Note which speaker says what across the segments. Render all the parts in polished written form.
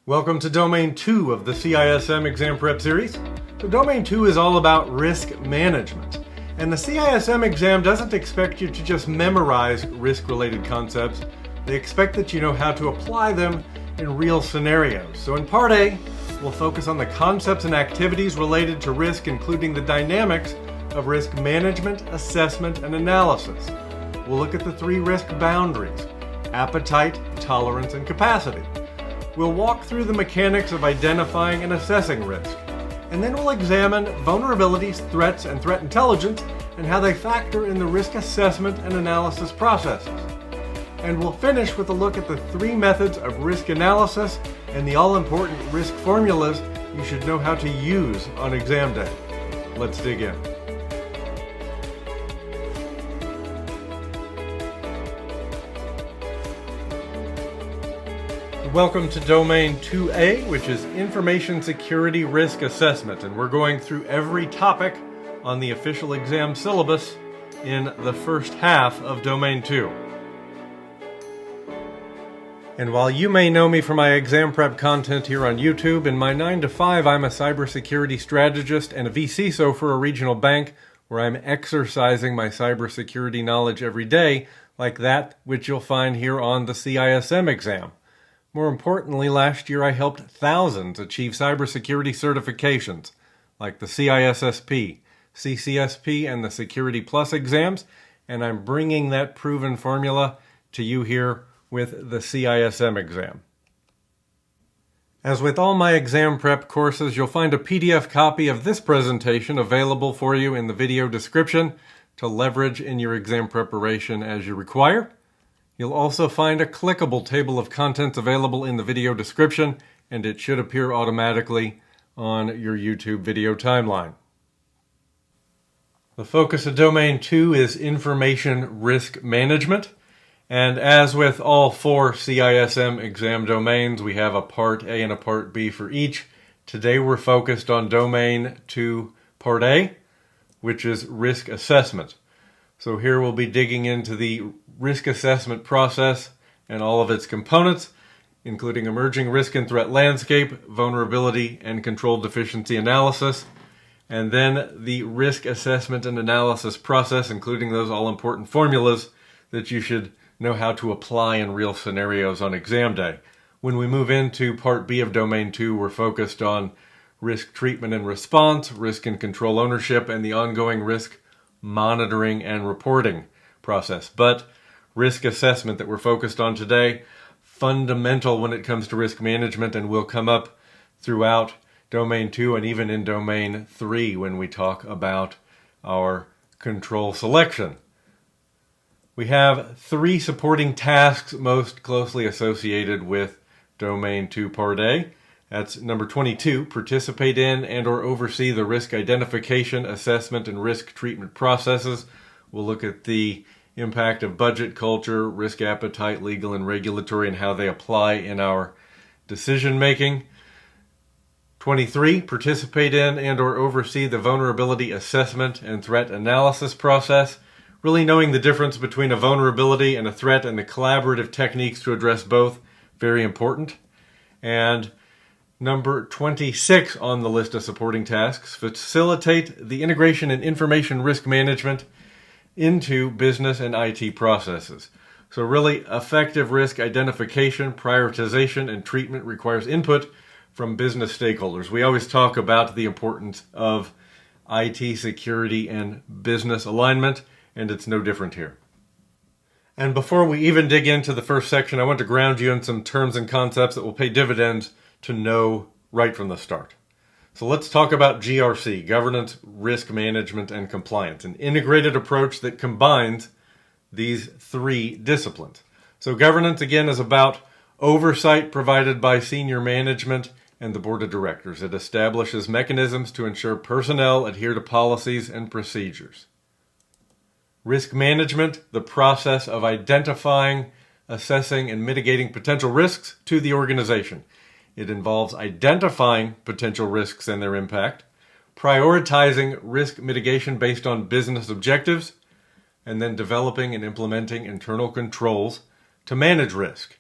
Speaker 1: Welcome to Domain 2 of the CISM exam prep series. So Domain 2 is all about risk management. And the CISM exam doesn't expect you to just memorize risk-related concepts. They expect that you know how to apply them in real scenarios. So in Part A, we'll focus on the concepts and activities related to risk, including the dynamics of risk management, assessment, and analysis. We'll look at the three risk boundaries: appetite, tolerance, and capacity. We'll walk through the mechanics of identifying and assessing risk. And then we'll examine vulnerabilities, threats, and threat intelligence, and how they factor in the risk assessment and analysis processes. And we'll finish with a look at the three methods of risk analysis and the all-important risk formulas you should know how to use on exam day. Let's dig in. Welcome to Domain 2A, which is Information Security Risk Assessment, and we're going through every topic on the official exam syllabus in the first half of Domain 2. And while you may know me for my exam prep content here on YouTube, in my 9 to 5 I'm a cybersecurity strategist and a vCISO for a regional bank where I'm exercising my cybersecurity knowledge every day, like that which you'll find here on the CISM exam. More importantly, last year I helped thousands achieve cybersecurity certifications, like the CISSP, CCSP, and the Security Plus exams, and I'm bringing that proven formula to you here with the CISM exam. As with all my exam prep courses, you'll find a PDF copy of this presentation available for you in the video description to leverage in your exam preparation as you require. You'll also find a clickable table of contents available in the video description, and it should appear automatically on your YouTube video timeline. The focus of Domain 2 is Information Risk Management, and as with all four CISM exam domains, we have a Part A and a Part B for each. Today we're focused on Domain 2 Part A, which is Risk Assessment. So here we'll be digging into the risk assessment process and all of its components, including emerging risk and threat landscape, vulnerability and control deficiency analysis, and then the risk assessment and analysis process, including those all-important formulas that you should know how to apply in real scenarios on exam day. When we move into Part B of Domain 2, we're focused on risk treatment and response, risk and control ownership, and the ongoing risk monitoring and reporting process. But risk assessment that we're focused on today, fundamental when it comes to risk management, and will come up throughout Domain 2 and even in Domain 3 when we talk about our control selection. We have three supporting tasks most closely associated with Domain 2 Part A. That's number 22, participate in and or oversee the risk identification, assessment, and risk treatment processes. We'll look at the impact of budget culture, risk appetite, legal and regulatory, and how they apply in our decision making. 23, participate in and or oversee the vulnerability assessment and threat analysis process. Really knowing the difference between a vulnerability and a threat and the collaborative techniques to address both, very important. And number 26 on the list of supporting tasks, facilitate the integration and information risk management into business and IT processes. So really effective risk identification, prioritization, and treatment requires input from business stakeholders. We always talk about the importance of IT security and business alignment, and it's no different here. And before we even dig into the first section, I want to ground you in some terms and concepts that will pay dividends to know right from the start. So let's talk about GRC, Governance, Risk Management, and Compliance, an integrated approach that combines these three disciplines. So governance, again, is about oversight provided by senior management and the board of directors. It establishes mechanisms to ensure personnel adhere to policies and procedures. Risk management, the process of identifying, assessing, and mitigating potential risks to the organization. It involves identifying potential risks and their impact, prioritizing risk mitigation based on business objectives, and then developing and implementing internal controls to manage risk.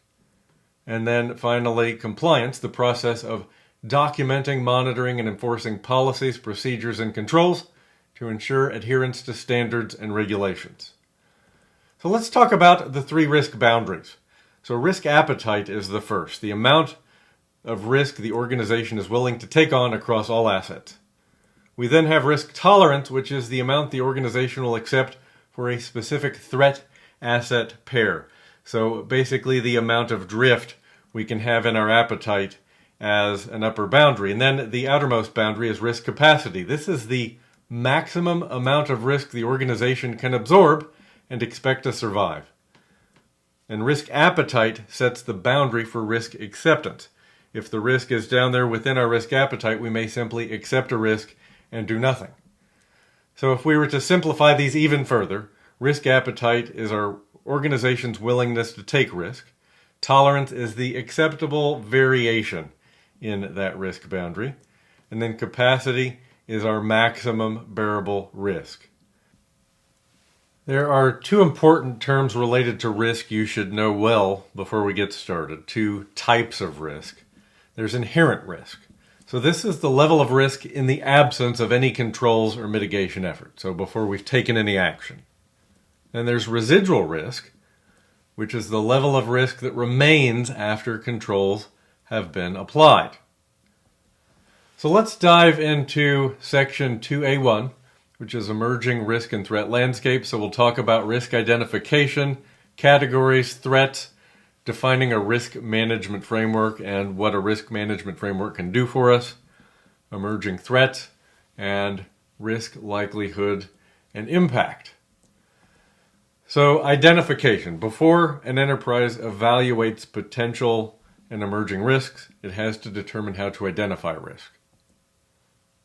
Speaker 1: And then finally, compliance, the process of documenting, monitoring, and enforcing policies, procedures, and controls to ensure adherence to standards and regulations. So let's talk about the 3 risk boundaries. So risk appetite is the first, the amount of risk the organization is willing to take on across all assets. We then have risk tolerance, which is the amount the organization will accept for a specific threat asset pair. So basically the amount of drift we can have in our appetite as an upper boundary. And then the outermost boundary is risk capacity. This is the maximum amount of risk the organization can absorb and expect to survive. And risk appetite sets the boundary for risk acceptance. If the risk is down there within our risk appetite, we may simply accept a risk and do nothing. So if we were to simplify these even further, risk appetite is our organization's willingness to take risk. Tolerance is the acceptable variation in that risk boundary. And then capacity is our maximum bearable risk. There are 2 important terms related to risk you should know well before we get started. 2 types of risk. There's inherent risk. So this is the level of risk in the absence of any controls or mitigation effort, so before we've taken any action. Then there's residual risk, which is the level of risk that remains after controls have been applied. So let's dive into section 2A1, which is emerging risk and threat landscape. So we'll talk about risk identification, categories, threats, defining a risk management framework and what a risk management framework can do for us, emerging threats, and risk likelihood and impact. So identification. Before an enterprise evaluates potential and emerging risks, it has to determine how to identify risk.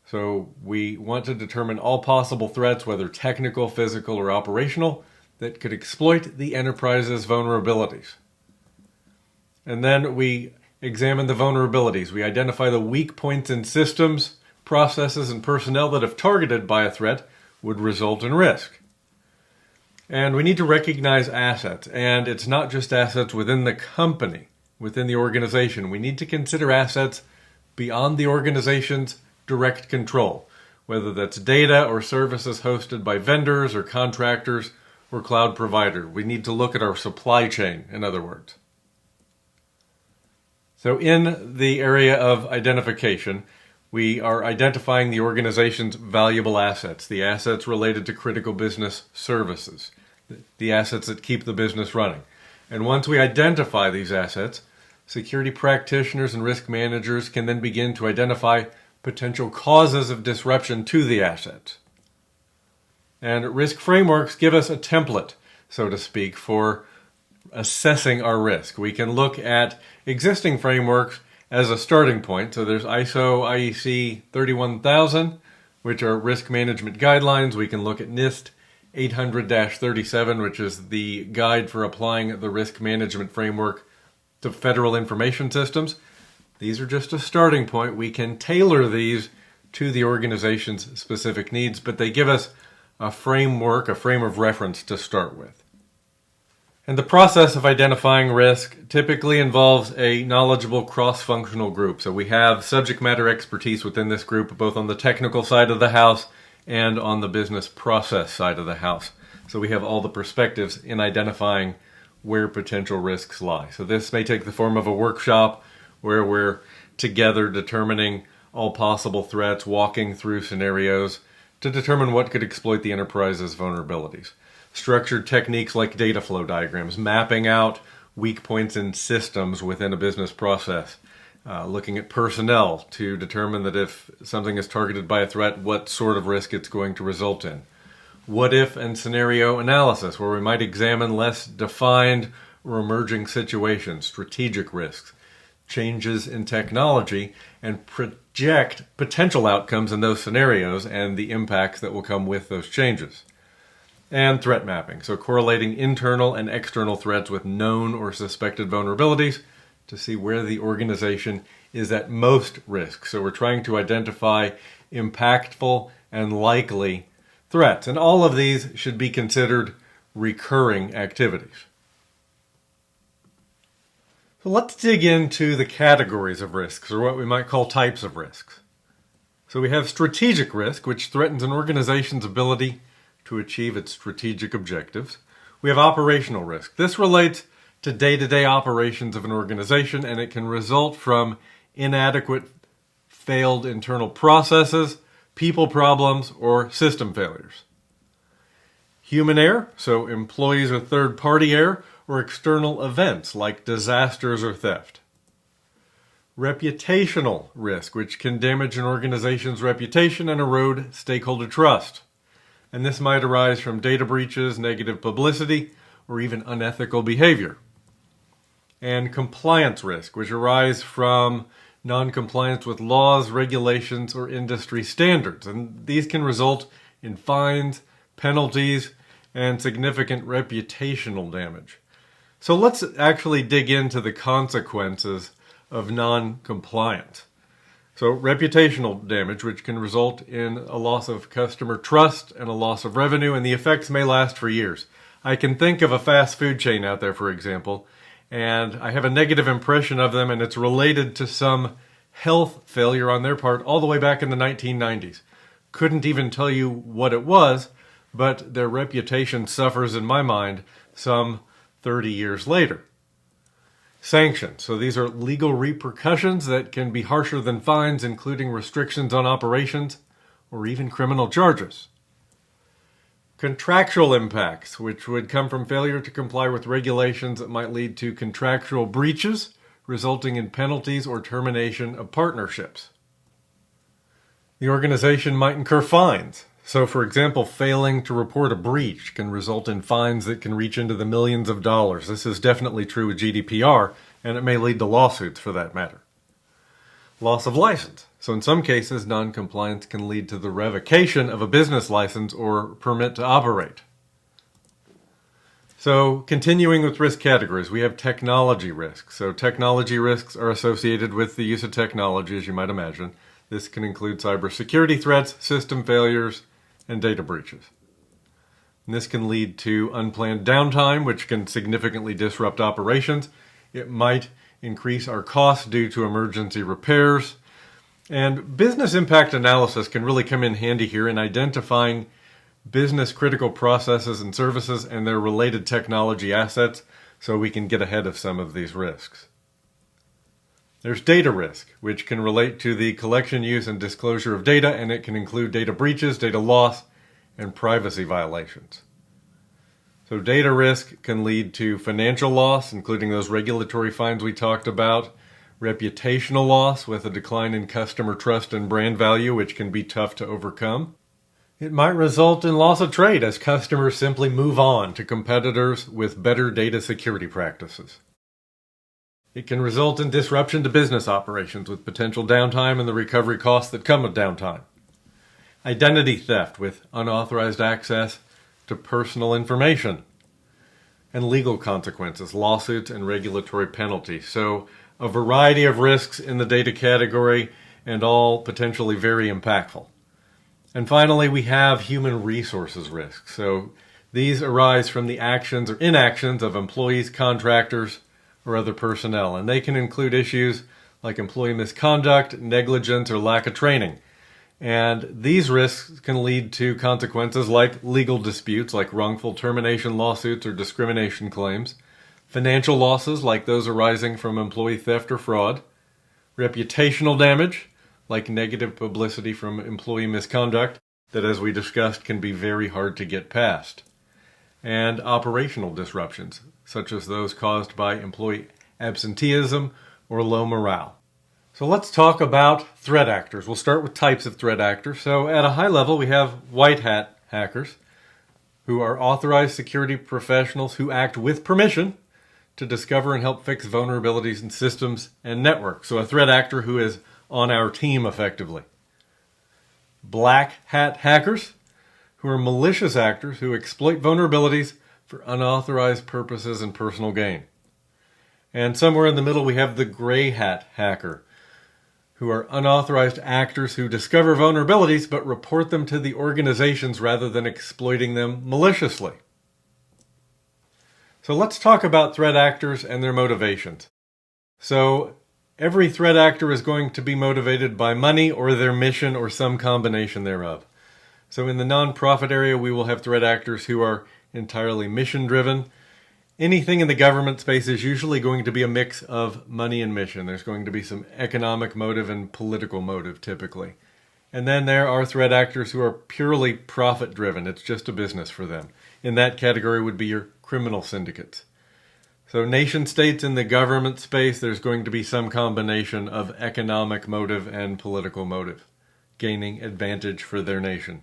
Speaker 1: So we want to determine all possible threats, whether technical, physical, or operational, that could exploit the enterprise's vulnerabilities. And then we examine the vulnerabilities. We identify the weak points in systems, processes, and personnel that, if targeted by a threat, would result in risk. And we need to recognize assets. And it's not just assets within the company, within the organization. We need to consider assets beyond the organization's direct control, whether that's data or services hosted by vendors or contractors or cloud provider. We need to look at our supply chain, in other words. So in the area of identification, we are identifying the organization's valuable assets, the assets related to critical business services, the assets that keep the business running. And once we identify these assets, security practitioners and risk managers can then begin to identify potential causes of disruption to the assets. And risk frameworks give us a template, so to speak, for assessing our risk. We can look at existing frameworks as a starting point. So there's ISO IEC 31000, which are risk management guidelines. We can look at NIST 800-37, which is the guide for applying the risk management framework to federal information systems. These are just a starting point. We can tailor these to the organization's specific needs, but they give us a framework, a frame of reference to start with. And the process of identifying risk typically involves a knowledgeable cross-functional group. So we have subject matter expertise within this group, both on the technical side of the house and on the business process side of the house. So we have all the perspectives in identifying where potential risks lie. So this may take the form of a workshop where we're together determining all possible threats, walking through scenarios to determine what could exploit the enterprise's vulnerabilities. Structured techniques like data flow diagrams, mapping out weak points in systems within a business process, looking at personnel to determine that if something is targeted by a threat, what sort of risk it's going to result in. What if and scenario analysis, where we might examine less defined or emerging situations, strategic risks, changes in technology, and project potential outcomes in those scenarios and the impacts that will come with those changes. And threat mapping, so correlating internal and external threats with known or suspected vulnerabilities to see where the organization is at most risk. So we're trying to identify impactful and likely threats. And all of these should be considered recurring activities. So let's dig into the categories of risks, or what we might call types of risks. So we have strategic risk, which threatens an organization's ability to achieve its strategic objectives. We have operational risk. This relates to day-to-day operations of an organization, and it can result from inadequate, failed internal processes, people problems, or system failures. Human error, so employees or third-party error, or external events like disasters or theft. Reputational risk, which can damage an organization's reputation and erode stakeholder trust. And this might arise from data breaches, negative publicity, or even unethical behavior. And compliance risk, which arise from non-compliance with laws, regulations, or industry standards. And these can result in fines, penalties, and significant reputational damage. So let's actually dig into the consequences of non-compliance. So reputational damage, which can result in a loss of customer trust and a loss of revenue, and the effects may last for years. I can think of a fast food chain out there, for example, and I have a negative impression of them, and it's related to some health failure on their part all the way back in the 1990s. Couldn't even tell you what it was, but their reputation suffers in my mind some 30 years later. Sanctions. So these are legal repercussions that can be harsher than fines, including restrictions on operations or even criminal charges. Contractual impacts, which would come from failure to comply with regulations that might lead to contractual breaches, resulting in penalties or termination of partnerships. The organization might incur fines. So, for example, failing to report a breach can result in fines that can reach into the millions of dollars. This is definitely true with GDPR, and it may lead to lawsuits for that matter. Loss of license. So in some cases, non-compliance can lead to the revocation of a business license or permit to operate. So continuing with risk categories, we have technology risks. So technology risks are associated with the use of technology, as you might imagine. This can include cybersecurity threats, system failures, and data breaches. And this can lead to unplanned downtime, which can significantly disrupt operations. It might increase our costs due to emergency repairs. And business impact analysis can really come in handy here in identifying business critical processes and services and their related technology assets so we can get ahead of some of these risks. There's data risk, which can relate to the collection, use, and disclosure of data, and it can include data breaches, data loss, and privacy violations. So data risk can lead to financial loss, including those regulatory fines we talked about, reputational loss with a decline in customer trust and brand value, which can be tough to overcome. It might result in loss of trade as customers simply move on to competitors with better data security practices. It can result in disruption to business operations with potential downtime and the recovery costs that come with downtime. Identity theft with unauthorized access to personal information. And legal consequences, lawsuits, and regulatory penalties. So a variety of risks in the data category and all potentially very impactful. And finally, we have human resources risks. So these arise from the actions or inactions of employees, contractors, or other personnel. And they can include issues like employee misconduct, negligence, or lack of training. And these risks can lead to consequences like legal disputes, like wrongful termination lawsuits or discrimination claims, financial losses like those arising from employee theft or fraud, reputational damage like negative publicity from employee misconduct that, as we discussed, can be very hard to get past, and operational disruptions such as those caused by employee absenteeism or low morale. So let's talk about threat actors. We'll start with types of threat actors. So at a high level, we have white hat hackers, who are authorized security professionals who act with permission to discover and help fix vulnerabilities in systems and networks. So a threat actor who is on our team effectively. Black hat hackers, who are malicious actors who exploit vulnerabilities for unauthorized purposes and personal gain. And somewhere in the middle we have the gray hat hacker, who are unauthorized actors who discover vulnerabilities but report them to the organizations rather than exploiting them maliciously. So let's talk about threat actors and their motivations. So every threat actor is going to be motivated by money or their mission or some combination thereof. So in the nonprofit area, we will have threat actors who are entirely mission-driven. Anything in the government space is usually going to be a mix of money and mission. There's going to be some economic motive and political motive, typically. And then there are threat actors who are purely profit-driven. It's just a business for them. In that category would be your criminal syndicates. So nation-states in the government space, there's going to be some combination of economic motive and political motive, gaining advantage for their nation.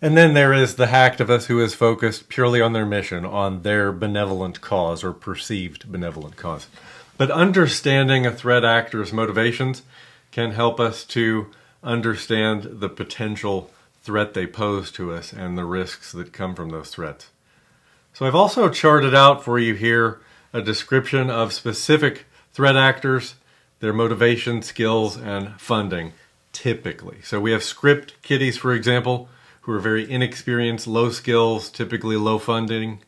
Speaker 1: And then there is the hacktivist who is focused purely on their mission, on their benevolent cause or perceived benevolent cause. But understanding a threat actor's motivations can help us to understand the potential threat they pose to us and the risks that come from those threats. So I've also charted out for you here a description of specific threat actors, their motivation, skills, and funding, typically. So we have script kiddies, for example, who are very inexperienced, low skills, typically low funding.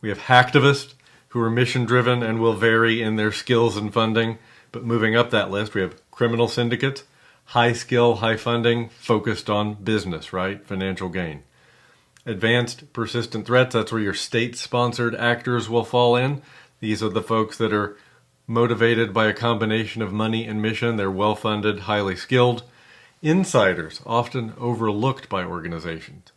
Speaker 1: We have hacktivists, who are mission-driven and will vary in their skills and funding. But moving up that list, we have criminal syndicates, high skill, high funding, focused on business, right? Financial gain. Advanced persistent threats, that's where your state-sponsored actors will fall in. These are the folks that are motivated by a combination of money and mission. They're well-funded, highly skilled. Insiders, often overlooked by organizations.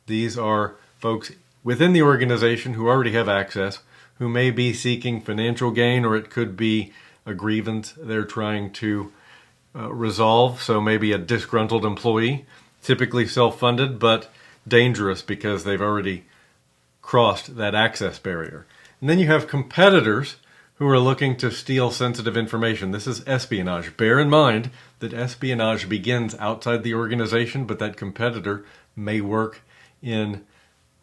Speaker 1: These are folks within the organization who already have access, who may be seeking financial gain, or it could be a grievance they're trying to resolve. So maybe a disgruntled employee, typically self-funded, but dangerous because they've already crossed that access barrier. And then you have competitors who are looking to steal sensitive information. This is espionage. Bear in mind that espionage begins outside the organization, but that competitor may work in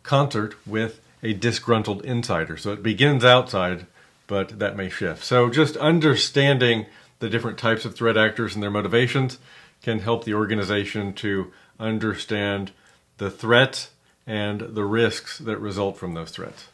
Speaker 1: concert with a disgruntled insider. So it begins outside, but that may shift. So just understanding the different types of threat actors and their motivations can help the organization to understand the threats and the risks that result from those threats.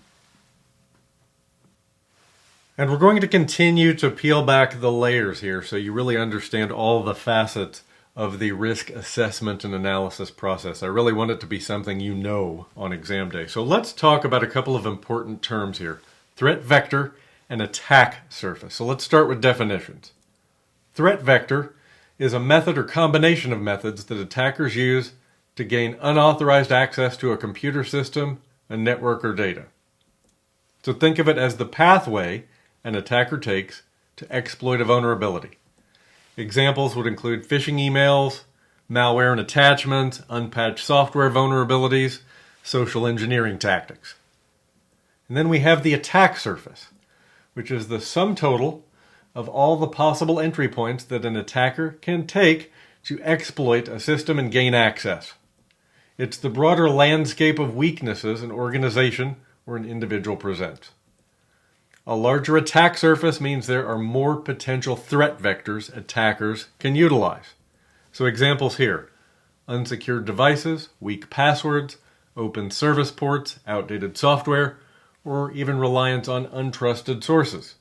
Speaker 1: And we're going to continue to peel back the layers here so you really understand all the facets of the risk assessment and analysis process. I really want it to be something you know on exam day. So let's talk about a couple of important terms here. Threat vector and attack surface. So let's start with definitions. Threat vector is a method or combination of methods that attackers use to gain unauthorized access to a computer system, a network, or data. So think of it as the pathway an attacker takes to exploit a vulnerability. Examples would include phishing emails, malware and attachments, unpatched software vulnerabilities, social engineering tactics. And then we have the attack surface, which is the sum total of all the possible entry points that an attacker can take to exploit a system and gain access. It's the broader landscape of weaknesses an organization or an individual presents. A larger attack surface means there are more potential threat vectors attackers can utilize. So examples here: unsecured devices, weak passwords, open service ports, outdated software, or even reliance on untrusted sources.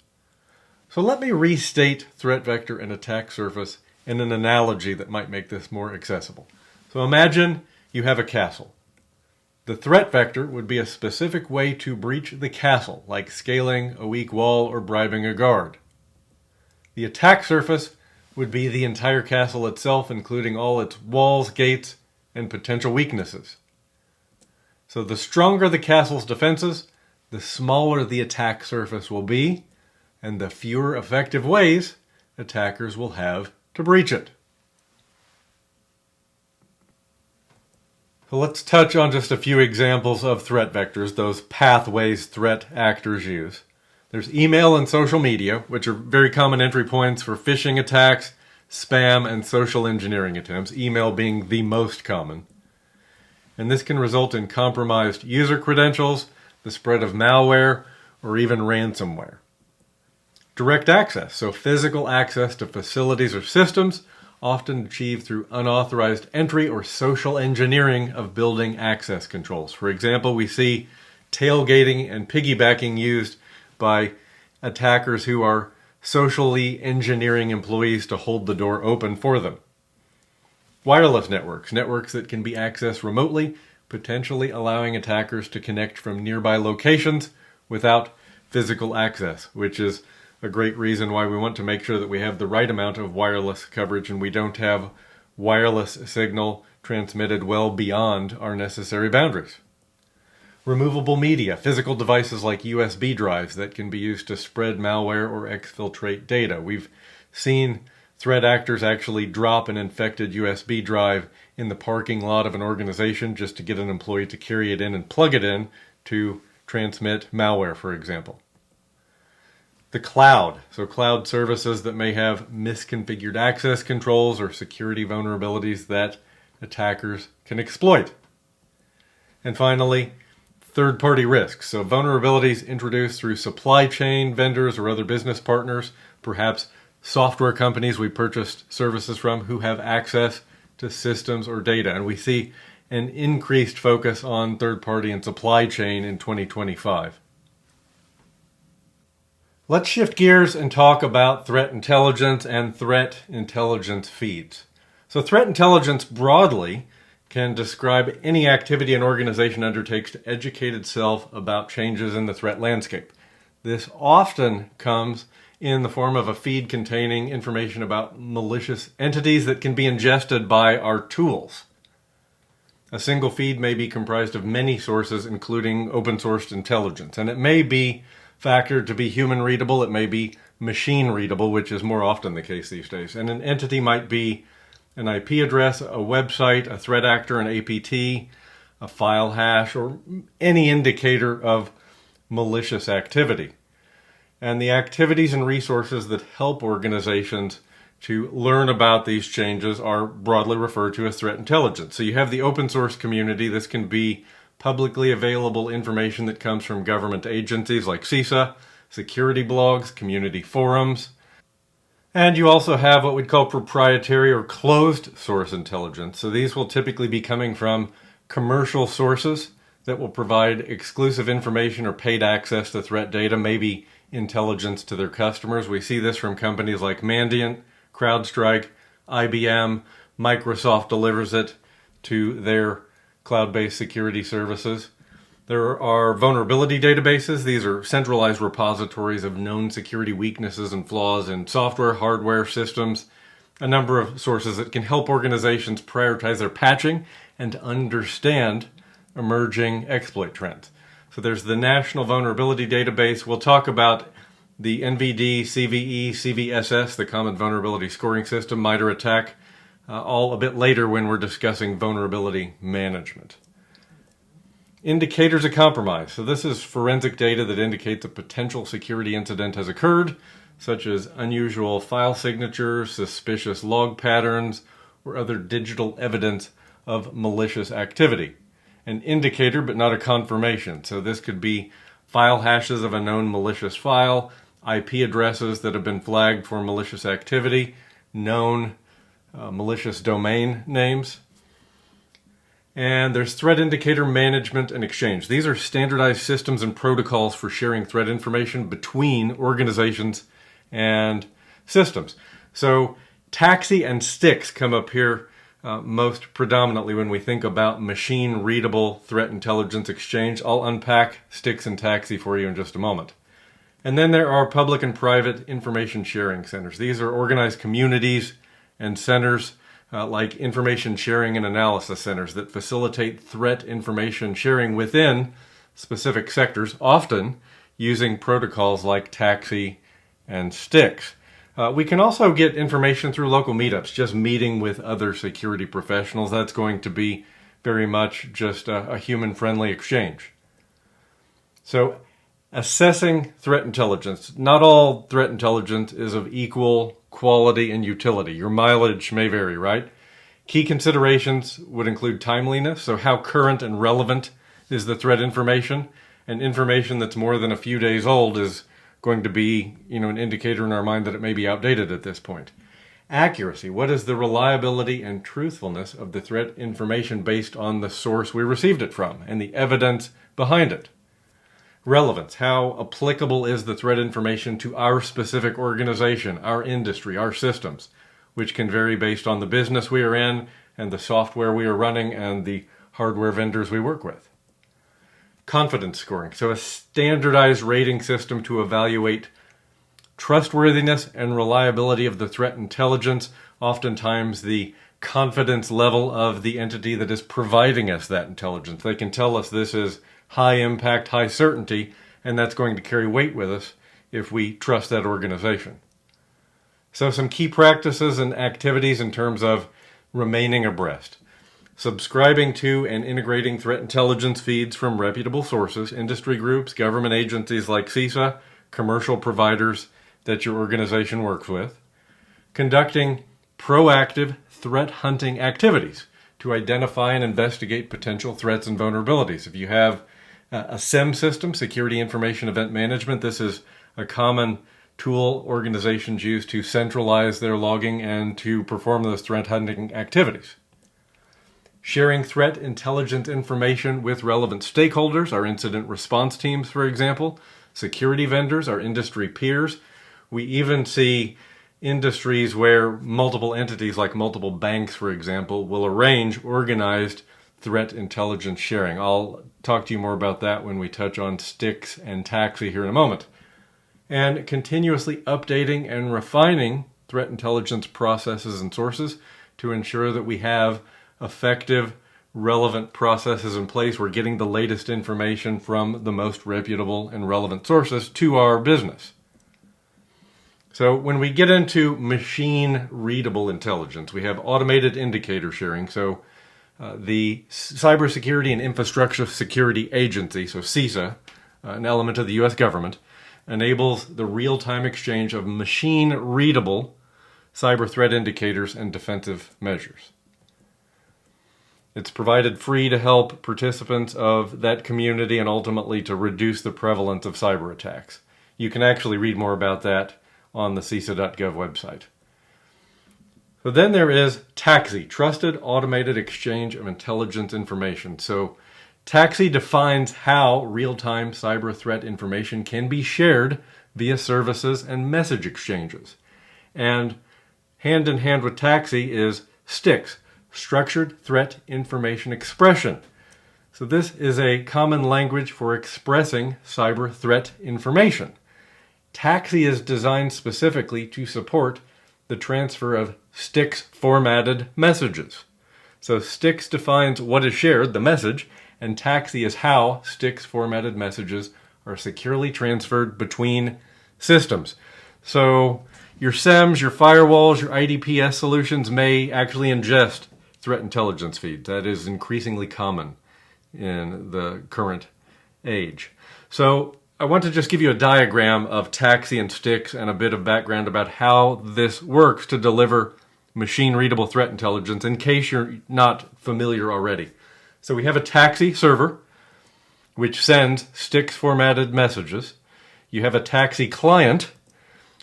Speaker 1: So let me restate threat vector and attack surface in an analogy that might make this more accessible. So imagine you have a castle. The threat vector would be a specific way to breach the castle, like scaling a weak wall or bribing a guard. The attack surface would be the entire castle itself, including all its walls, gates, and potential weaknesses. So the stronger the castle's defenses, the smaller the attack surface will be, and the fewer effective ways attackers will have to breach it. So let's touch on just a few examples of threat vectors, those pathways threat actors use. There's email and social media, which are very common entry points for phishing attacks, spam, and social engineering attempts, email being the most common. And this can result in compromised user credentials, the spread of malware, or even ransomware. Direct access, so physical access to facilities or systems, often achieved through unauthorized entry or social engineering of building access controls. For example, we see tailgating and piggybacking used by attackers who are socially engineering employees to hold the door open for them. Wireless networks, networks that can be accessed remotely, potentially allowing attackers to connect from nearby locations without physical access, which is a great reason why we want to make sure that we have the right amount of wireless coverage and we don't have wireless signal transmitted well beyond our necessary boundaries. Removable media, physical devices like USB drives that can be used to spread malware or exfiltrate data. We've seen threat actors actually drop an infected USB drive in the parking lot of an organization just to get an employee to carry it in and plug it in to transmit malware, for example. The cloud, so cloud services that may have misconfigured access controls or security vulnerabilities that attackers can exploit. And finally, third-party risks, so vulnerabilities introduced through supply chain vendors or other business partners, perhaps software companies we purchased services from who have access to systems or data. And we see an increased focus on third-party and supply chain in 2025. Let's shift gears and talk about threat intelligence and threat intelligence feeds. So threat intelligence broadly can describe any activity an organization undertakes to educate itself about changes in the threat landscape. This often comes in the form of a feed containing information about malicious entities that can be ingested by our tools. A single feed may be comprised of many sources, including open-sourced intelligence, and it may be factored to be human readable, it may be machine readable, which is more often the case these days. And an entity might be an IP address, a website, a threat actor, an APT, a file hash, or any indicator of malicious activity. And the activities and resources that help organizations to learn about these changes are broadly referred to as threat intelligence. So you have the open source community. This can be publicly available information that comes from government agencies like CISA, security blogs, community forums. And you also have what we'd call proprietary or closed source intelligence. So these will typically be coming from commercial sources that will provide exclusive information or paid access to threat data, maybe intelligence to their customers. We see this from companies like Management, CrowdStrike, IBM. Microsoft delivers it to their cloud-based security services. There are vulnerability databases. These are centralized repositories of known security weaknesses and flaws in software, hardware, systems, a number of sources that can help organizations prioritize their patching and to understand emerging exploit trends. So there's the National Vulnerability Database. We'll talk about the NVD, CVE, CVSS, the Common Vulnerability Scoring System, MITRE ATT&CK, all a bit later when we're discussing vulnerability management. Indicators of compromise. So this is forensic data that indicates a potential security incident has occurred, such as unusual file signatures, suspicious log patterns, or other digital evidence of malicious activity. An indicator, but not a confirmation. So this could be file hashes of a known malicious file, IP addresses that have been flagged for malicious activity, known malicious domain names. And there's threat indicator management and exchange. These are standardized systems and protocols for sharing threat information between organizations and systems. So TAXII and STIX come up here most predominantly when we think about machine-readable threat intelligence exchange. I'll unpack STIX and TAXII for you in just a moment. And then there are public and private information sharing centers. These are organized communities and centers like information sharing and analysis centers that facilitate threat information sharing within specific sectors, often using protocols like TAXII and STIX. We can also get information through local meetups, just meeting with other security professionals. That's going to be very much just a human-friendly exchange. So, assessing threat intelligence. Not all threat intelligence is of equal quality and utility. Your mileage may vary, right? Key considerations would include timeliness, so how current and relevant is the threat information, and information that's more than a few days old is going to be, an indicator in our mind that it may be outdated at this point. Accuracy, what is the reliability and truthfulness of the threat information based on the source we received it from and the evidence behind it? Relevance. How applicable is the threat information to our specific organization, our industry, our systems, which can vary based on the business we are in and the software we are running and the hardware vendors we work with. Confidence scoring. So a standardized rating system to evaluate trustworthiness and reliability of the threat intelligence, oftentimes the confidence level of the entity that is providing us that intelligence. They can tell us this is high impact, high certainty, and that's going to carry weight with us if we trust that organization. So some key practices and activities in terms of remaining abreast. Subscribing to and integrating threat intelligence feeds from reputable sources, industry groups, government agencies like CISA, commercial providers that your organization works with. Conducting proactive threat hunting activities to identify and investigate potential threats and vulnerabilities. If you have a SIEM system, Security Information Event Management, this is a common tool organizations use to centralize their logging and to perform those threat hunting activities. Sharing threat intelligence information with relevant stakeholders, our incident response teams, for example, security vendors, our industry peers. We even see industries where multiple entities, like multiple banks, for example, will arrange organized threat intelligence sharing. I'll talk to you more about that when we touch on STIX and TAXI here in a moment. And continuously updating and refining threat intelligence processes and sources to ensure that we have effective, relevant processes in place. We're getting the latest information from the most reputable and relevant sources to our business. So when we get into machine-readable intelligence, we have automated indicator sharing. So the Cybersecurity and Infrastructure Security Agency, so CISA, an element of the U.S. government, enables the real-time exchange of machine-readable cyber threat indicators and defensive measures. It's provided free to help participants of that community and ultimately to reduce the prevalence of cyber attacks. You can actually read more about that on the CISA.gov website. So then there is TAXI, Trusted Automated Exchange of Intelligence Information. So TAXI defines how real-time cyber threat information can be shared via services and message exchanges. And hand in hand with TAXI is STIX, Structured Threat Information Expression. So this is a common language for expressing cyber threat information. TAXI is designed specifically to support the transfer of STIX formatted messages. So STIX defines what is shared, the message, and TAXI is how STIX formatted messages are securely transferred between systems. So your SIEMs, your firewalls, your IDPS solutions may actually ingest threat intelligence feeds. That is increasingly common in the current age. So I want to just give you a diagram of TAXI and STIX and a bit of background about how this works to deliver machine-readable threat intelligence in case you're not familiar already. So we have a TAXI server which sends STIX formatted messages. You have a TAXI client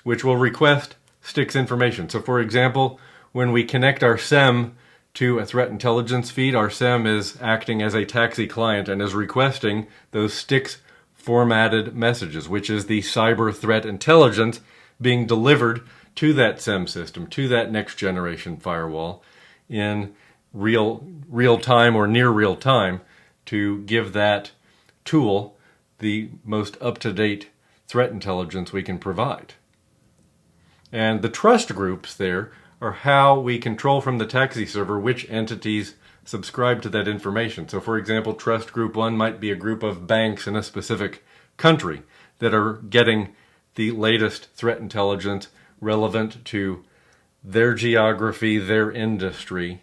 Speaker 1: which will request STIX information. So for example, when we connect our SIEM to a threat intelligence feed, our SIEM is acting as a TAXI client and is requesting those STIX formatted messages, which is the cyber threat intelligence being delivered to that SIEM system, to that next generation firewall in real time or near real time to give that tool the most up-to-date threat intelligence we can provide. And the trust groups there are how we control from the TAXI server which entities subscribe to that information. So for example, Trust Group 1 might be a group of banks in a specific country that are getting the latest threat intelligence relevant to their geography, their industry,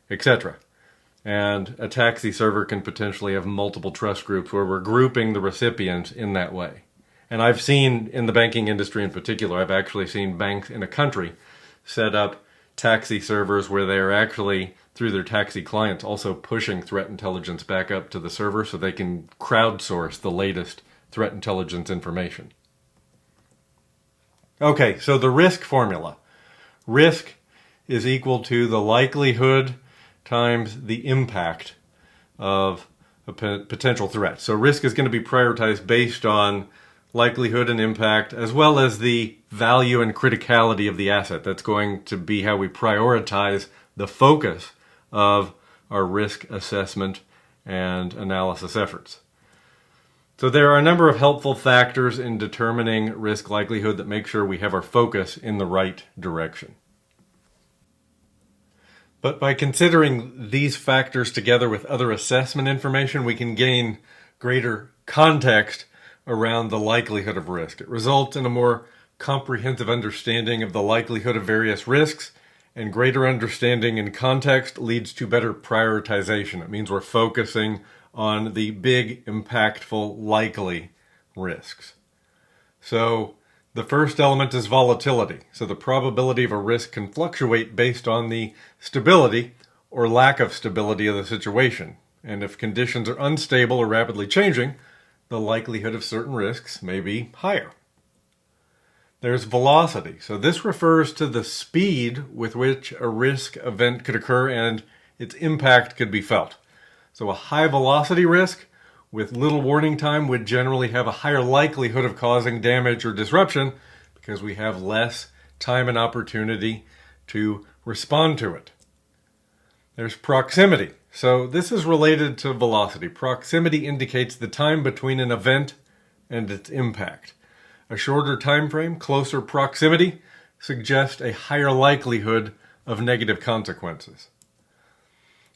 Speaker 1: etc. And a TAXI server can potentially have multiple trust groups where we're grouping the recipients in that way. And I've seen in the banking industry in particular, I've actually seen banks in a country set up TAXI servers where they are actually, through their TAXI clients, also pushing threat intelligence back up to the server so they can crowdsource the latest threat intelligence information. Okay, so the risk formula. Risk is equal to the likelihood times the impact of a potential threat. So risk is going to be prioritized based on likelihood and impact, as well as the value and criticality of the asset. That's going to be how we prioritize the focus of our risk assessment and analysis efforts. So there are a number of helpful factors in determining risk likelihood that make sure we have our focus in the right direction. But by considering these factors together with other assessment information, we can gain greater context around the likelihood of risk. It results in a more comprehensive understanding of the likelihood of various risks, and greater understanding and context leads to better prioritization. It means we're focusing on the big, impactful, likely risks. So the first element is volatility. So the probability of a risk can fluctuate based on the stability or lack of stability of the situation. And if conditions are unstable or rapidly changing, the likelihood of certain risks may be higher. There's velocity. So this refers to the speed with which a risk event could occur and its impact could be felt. So a high velocity risk with little warning time would generally have a higher likelihood of causing damage or disruption because we have less time and opportunity to respond to it. There's proximity. So this is related to velocity. Proximity indicates the time between an event and its impact. A shorter time frame, closer proximity, suggests a higher likelihood of negative consequences.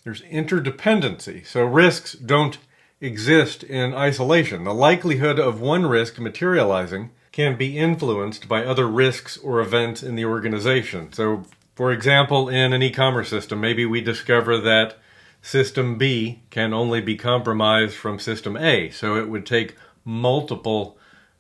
Speaker 1: There's interdependency. So risks don't exist in isolation. The likelihood of one risk materializing can be influenced by other risks or events in the organization. So, for example, in an e-commerce system, maybe we discover that System B can only be compromised from System A. So it would take multiple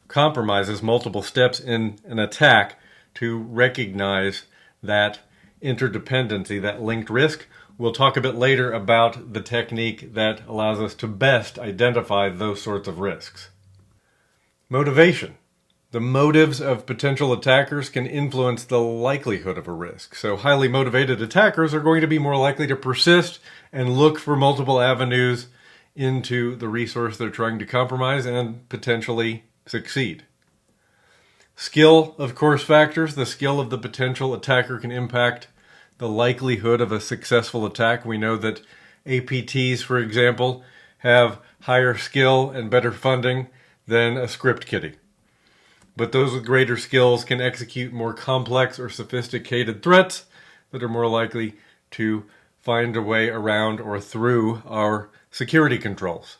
Speaker 1: compromises, multiple steps in an attack to recognize that interdependency, that linked risk. We'll talk a bit later about the technique that allows us to best identify those sorts of risks. Motivation. The motives of potential attackers can influence the likelihood of a risk. So highly motivated attackers are going to be more likely to persist and look for multiple avenues into the resource they're trying to compromise and potentially succeed. Skill, of course, factors. The skill of the potential attacker can impact the likelihood of a successful attack. We know that APTs, for example, have higher skill and better funding than a script kiddie. But those with greater skills can execute more complex or sophisticated threats that are more likely to find a way around or through our security controls.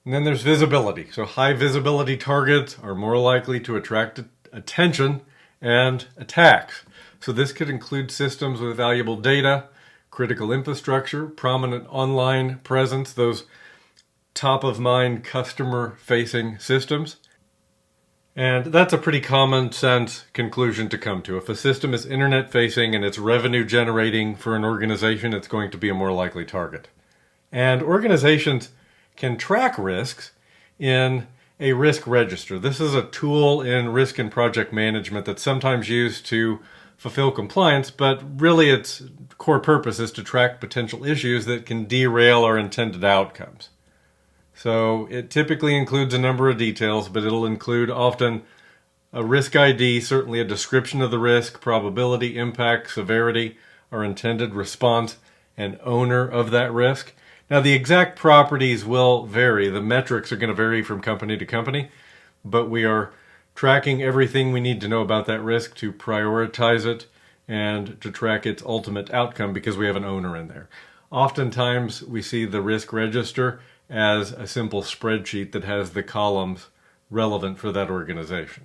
Speaker 1: And then there's visibility. So high visibility targets are more likely to attract attention and attacks. So this could include systems with valuable data, critical infrastructure, prominent online presence, those top-of-mind customer-facing systems. And that's a pretty common sense conclusion to come to. If a system is internet-facing and it's revenue-generating for an organization, it's going to be a more likely target. And organizations can track risks in a risk register. This is a tool in risk and project management that's sometimes used to fulfill compliance, but really its core purpose is to track potential issues that can derail our intended outcomes. So it typically includes a number of details, but it'll include often a risk ID, certainly a description of the risk, probability, impact, severity, our intended response, and owner of that risk. Now, the exact properties will vary. The metrics are going to vary from company to company, but we are tracking everything we need to know about that risk to prioritize it and to track its ultimate outcome because we have an owner in there. Oftentimes, we see the risk register as a simple spreadsheet that has the columns relevant for that organization.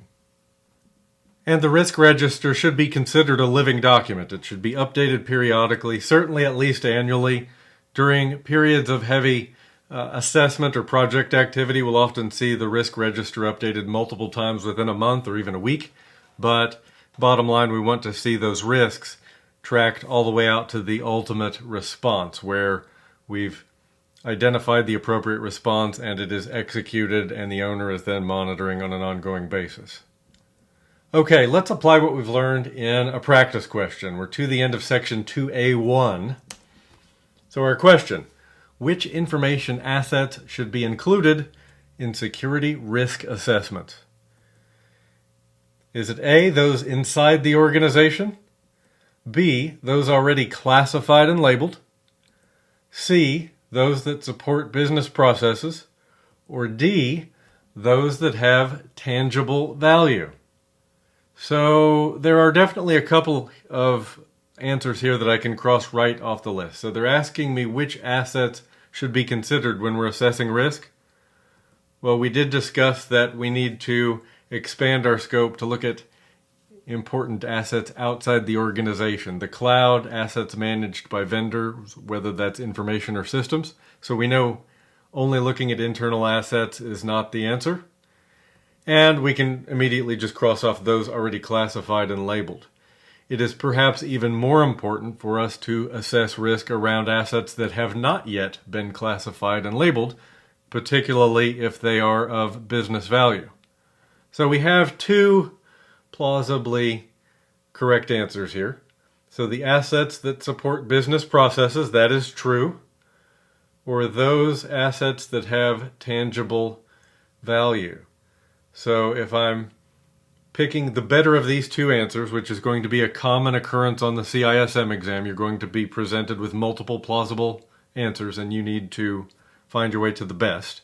Speaker 1: And the risk register should be considered a living document. It should be updated periodically, certainly at least annually. During periods of heavy assessment or project activity, we'll often see the risk register updated multiple times within a month or even a week. But bottom line, we want to see those risks tracked all the way out to the ultimate response, where we've identified the appropriate response and it is executed and the owner is then monitoring on an ongoing basis. Okay, let's apply what we've learned in a practice question. We're to the end of section 2A1. So our question, which information assets should be included in security risk assessments. Is it A, those inside the organization? B, those already classified and labeled? C, those that support business processes? Or D, those that have tangible value? So there are definitely a couple of answers here that I can cross right off the list. So they're asking me which assets should be considered when we're assessing risk. Well, we did discuss that we need to expand our scope to look at important assets outside the organization. The cloud, assets managed by vendors, whether that's information or systems. So we know only looking at internal assets is not the answer. And we can immediately just cross off those already classified and labeled. It is perhaps even more important for us to assess risk around assets that have not yet been classified and labeled, particularly if they are of business value. So we have two plausibly correct answers here. So the assets that support business processes, that is true, or those assets that have tangible value. So if I'm picking the better of these two answers, which is going to be a common occurrence on the CISM exam, you're going to be presented with multiple plausible answers and you need to find your way to the best.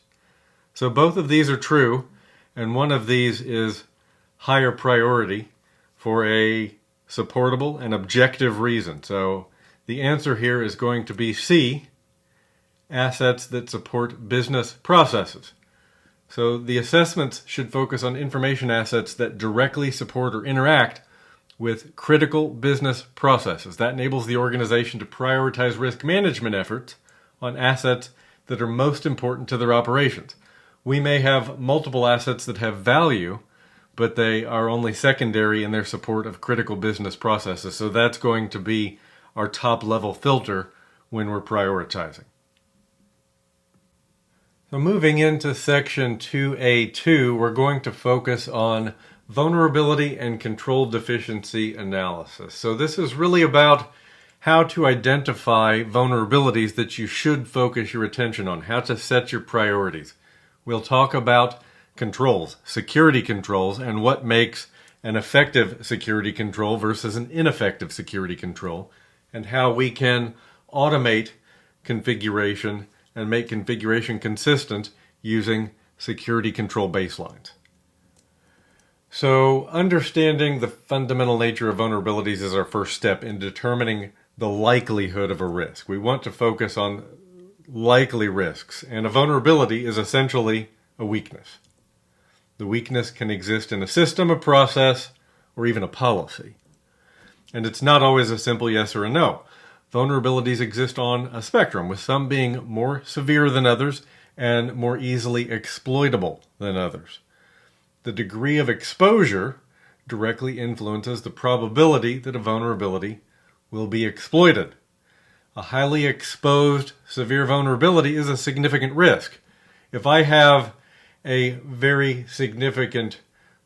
Speaker 1: So both of these are true, and one of these is higher priority for a supportable and objective reason. So the answer here is going to be C, assets that support business processes. So the assessments should focus on information assets that directly support or interact with critical business processes. That enables the organization to prioritize risk management efforts on assets that are most important to their operations. We may have multiple assets that have value, but they are only secondary in their support of critical business processes. So that's going to be our top level filter when we're prioritizing. So moving into section 2A2, we're going to focus on vulnerability and control deficiency analysis. So this is really about how to identify vulnerabilities that you should focus your attention on, how to set your priorities. We'll talk about controls, security controls, and what makes an effective security control versus an ineffective security control, and how we can automate configuration and make configuration consistent using security control baselines. So understanding the fundamental nature of vulnerabilities is our first step in determining the likelihood of a risk. We want to focus on likely risks, and a vulnerability is essentially a weakness. The weakness can exist in a system, a process, or even a policy. And it's not always a simple yes or a no. Vulnerabilities exist on a spectrum, with some being more severe than others and more easily exploitable than others. The degree of exposure directly influences the probability that a vulnerability will be exploited. A highly exposed, severe vulnerability is a significant risk. If I have a very significant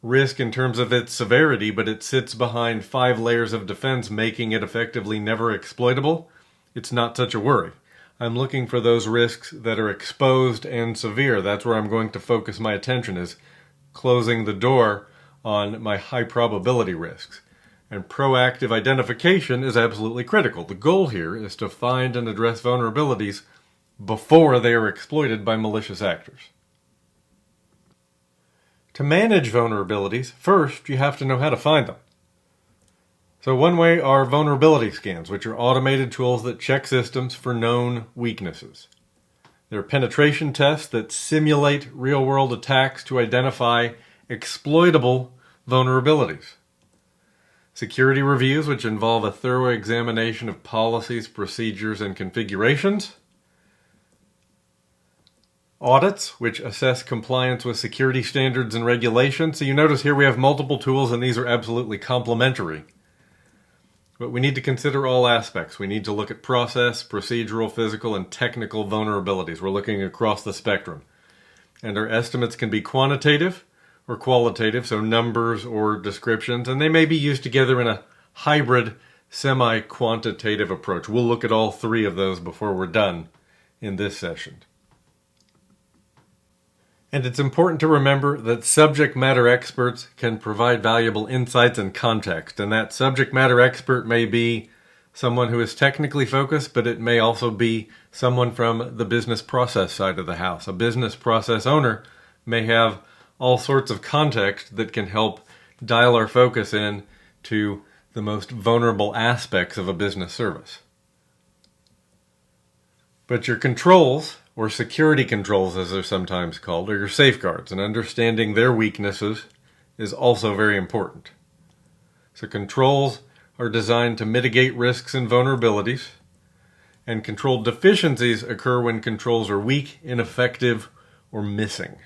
Speaker 1: risk in terms of its severity, but it sits behind 5 layers of defense, making it effectively never exploitable, it's not such a worry. I'm looking for those risks that are exposed and severe. That's where I'm going to focus my attention, is closing the door on my high probability risks. And proactive identification is absolutely critical. The goal here is to find and address vulnerabilities before they are exploited by malicious actors. To manage vulnerabilities, first you have to know how to find them. So one way are vulnerability scans, which are automated tools that check systems for known weaknesses. They're penetration tests that simulate real-world attacks to identify exploitable vulnerabilities. Security reviews, which involve a thorough examination of policies, procedures, and configurations. Audits, which assess compliance with security standards and regulations. So you notice here we have multiple tools, and these are absolutely complementary. But we need to consider all aspects. We need to look at process, procedural, physical, and technical vulnerabilities. We're looking across the spectrum. And our estimates can be quantitative or qualitative, so numbers or descriptions, and they may be used together in a hybrid, semi-quantitative approach. We'll look at all 3 of those before we're done in this session. And it's important to remember that subject matter experts can provide valuable insights and context, and that subject matter expert may be someone who is technically focused, but it may also be someone from the business process side of the house. A business process owner may have all sorts of context that can help dial our focus in to the most vulnerable aspects of a business service. But your controls, or security controls as they're sometimes called, are your safeguards, and understanding their weaknesses is also very important. So controls are designed to mitigate risks and vulnerabilities, and control deficiencies occur when controls are weak, ineffective, or missing.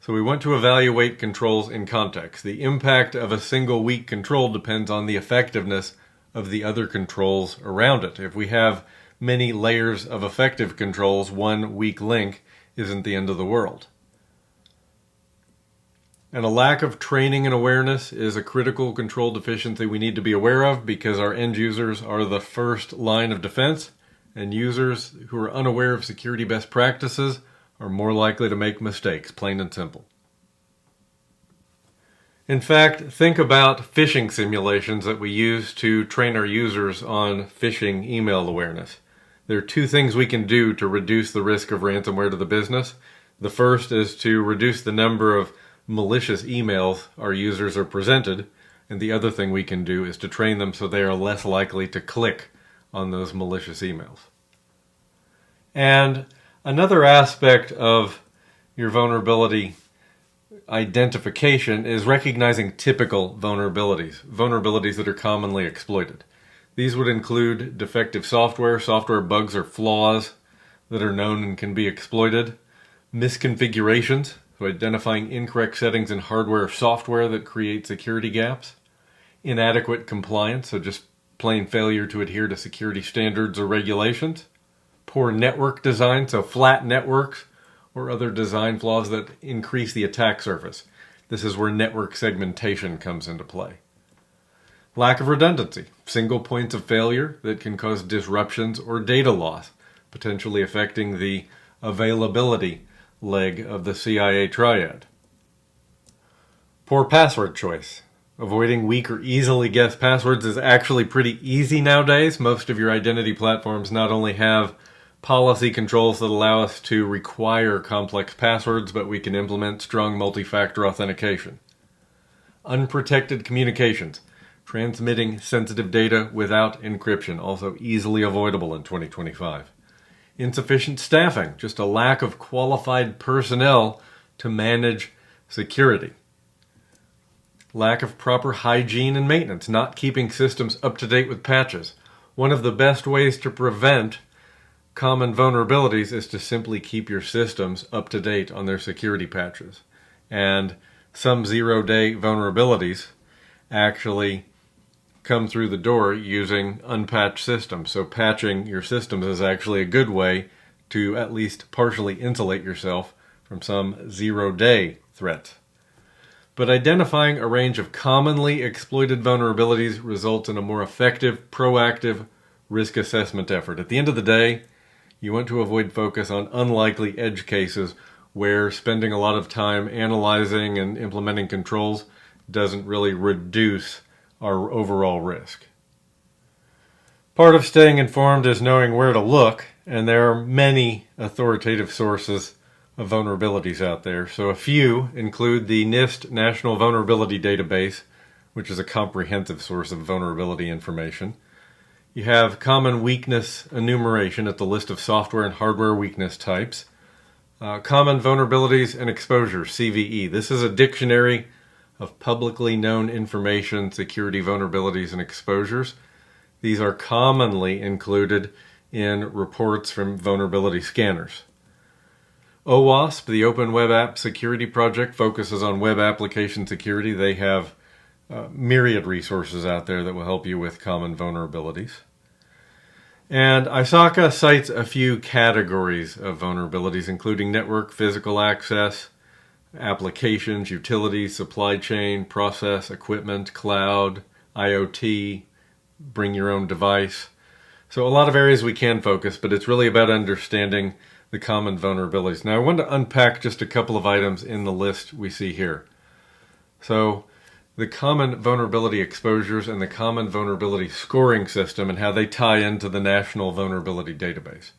Speaker 1: So we want to evaluate controls in context. The impact of a single weak control depends on the effectiveness of the other controls around it. If we have many layers of effective controls, one weak link isn't the end of the world. And a lack of training and awareness is a critical control deficiency we need to be aware of, because our end users are the first line of defense, and users who are unaware of security best practices are more likely to make mistakes, plain and simple. In fact, think about phishing simulations that we use to train our users on phishing email awareness. There are two things we can do to reduce the risk of ransomware to the business. The first is to reduce the number of malicious emails our users are presented, and the other thing we can do is to train them so they are less likely to click on those malicious emails. And another aspect of your vulnerability identification is recognizing typical vulnerabilities that are commonly exploited. These would include defective software bugs or flaws that are known and can be exploited, misconfigurations, so identifying incorrect settings in hardware or software that create security gaps, inadequate compliance, so just plain failure to adhere to security standards or regulations, poor network design, so flat networks or other design flaws that increase the attack surface. This is where network segmentation comes into play. Lack of redundancy, single points of failure that can cause disruptions or data loss, potentially affecting the availability leg of the CIA triad. Poor password choice. Avoiding weak or easily guessed passwords is actually pretty easy nowadays. Most of your identity platforms not only have policy controls that allow us to require complex passwords, but we can implement strong multi-factor authentication. Unprotected communications. Transmitting sensitive data without encryption, also easily avoidable in 2025. Insufficient staffing, just a lack of qualified personnel to manage security. Lack of proper hygiene and maintenance, not keeping systems up to date with patches. One of the best ways to prevent common vulnerabilities is to simply keep your systems up to date on their security patches. And some zero-day vulnerabilities actually come through the door using unpatched systems. So patching your systems is actually a good way to at least partially insulate yourself from some zero-day threats. But identifying a range of commonly exploited vulnerabilities results in a more effective, proactive risk assessment effort. At the end of the day, you want to avoid focus on unlikely edge cases where spending a lot of time analyzing and implementing controls doesn't really reduce our overall risk. Part of staying informed is knowing where to look, and there are many authoritative sources of vulnerabilities out there. So a few include the NIST National Vulnerability Database, which is a comprehensive source of vulnerability information. You have common weakness enumeration at the list of software and hardware weakness types. Common vulnerabilities and exposures, CVE. This is a dictionary of publicly known information, security vulnerabilities, and exposures. These are commonly included in reports from vulnerability scanners. OWASP, the Open Web App Security Project, focuses on web application security. They have myriad resources out there that will help you with common vulnerabilities. And ISACA cites a few categories of vulnerabilities, including network, physical access, applications, utilities, supply chain, process, equipment, cloud, IoT, bring your own device. So a lot of areas we can focus, but it's really about understanding the common vulnerabilities. Now I want to unpack just a couple of items in the list we see here. So the common vulnerability exposures and the common vulnerability scoring system and how they tie into the National Vulnerability Database.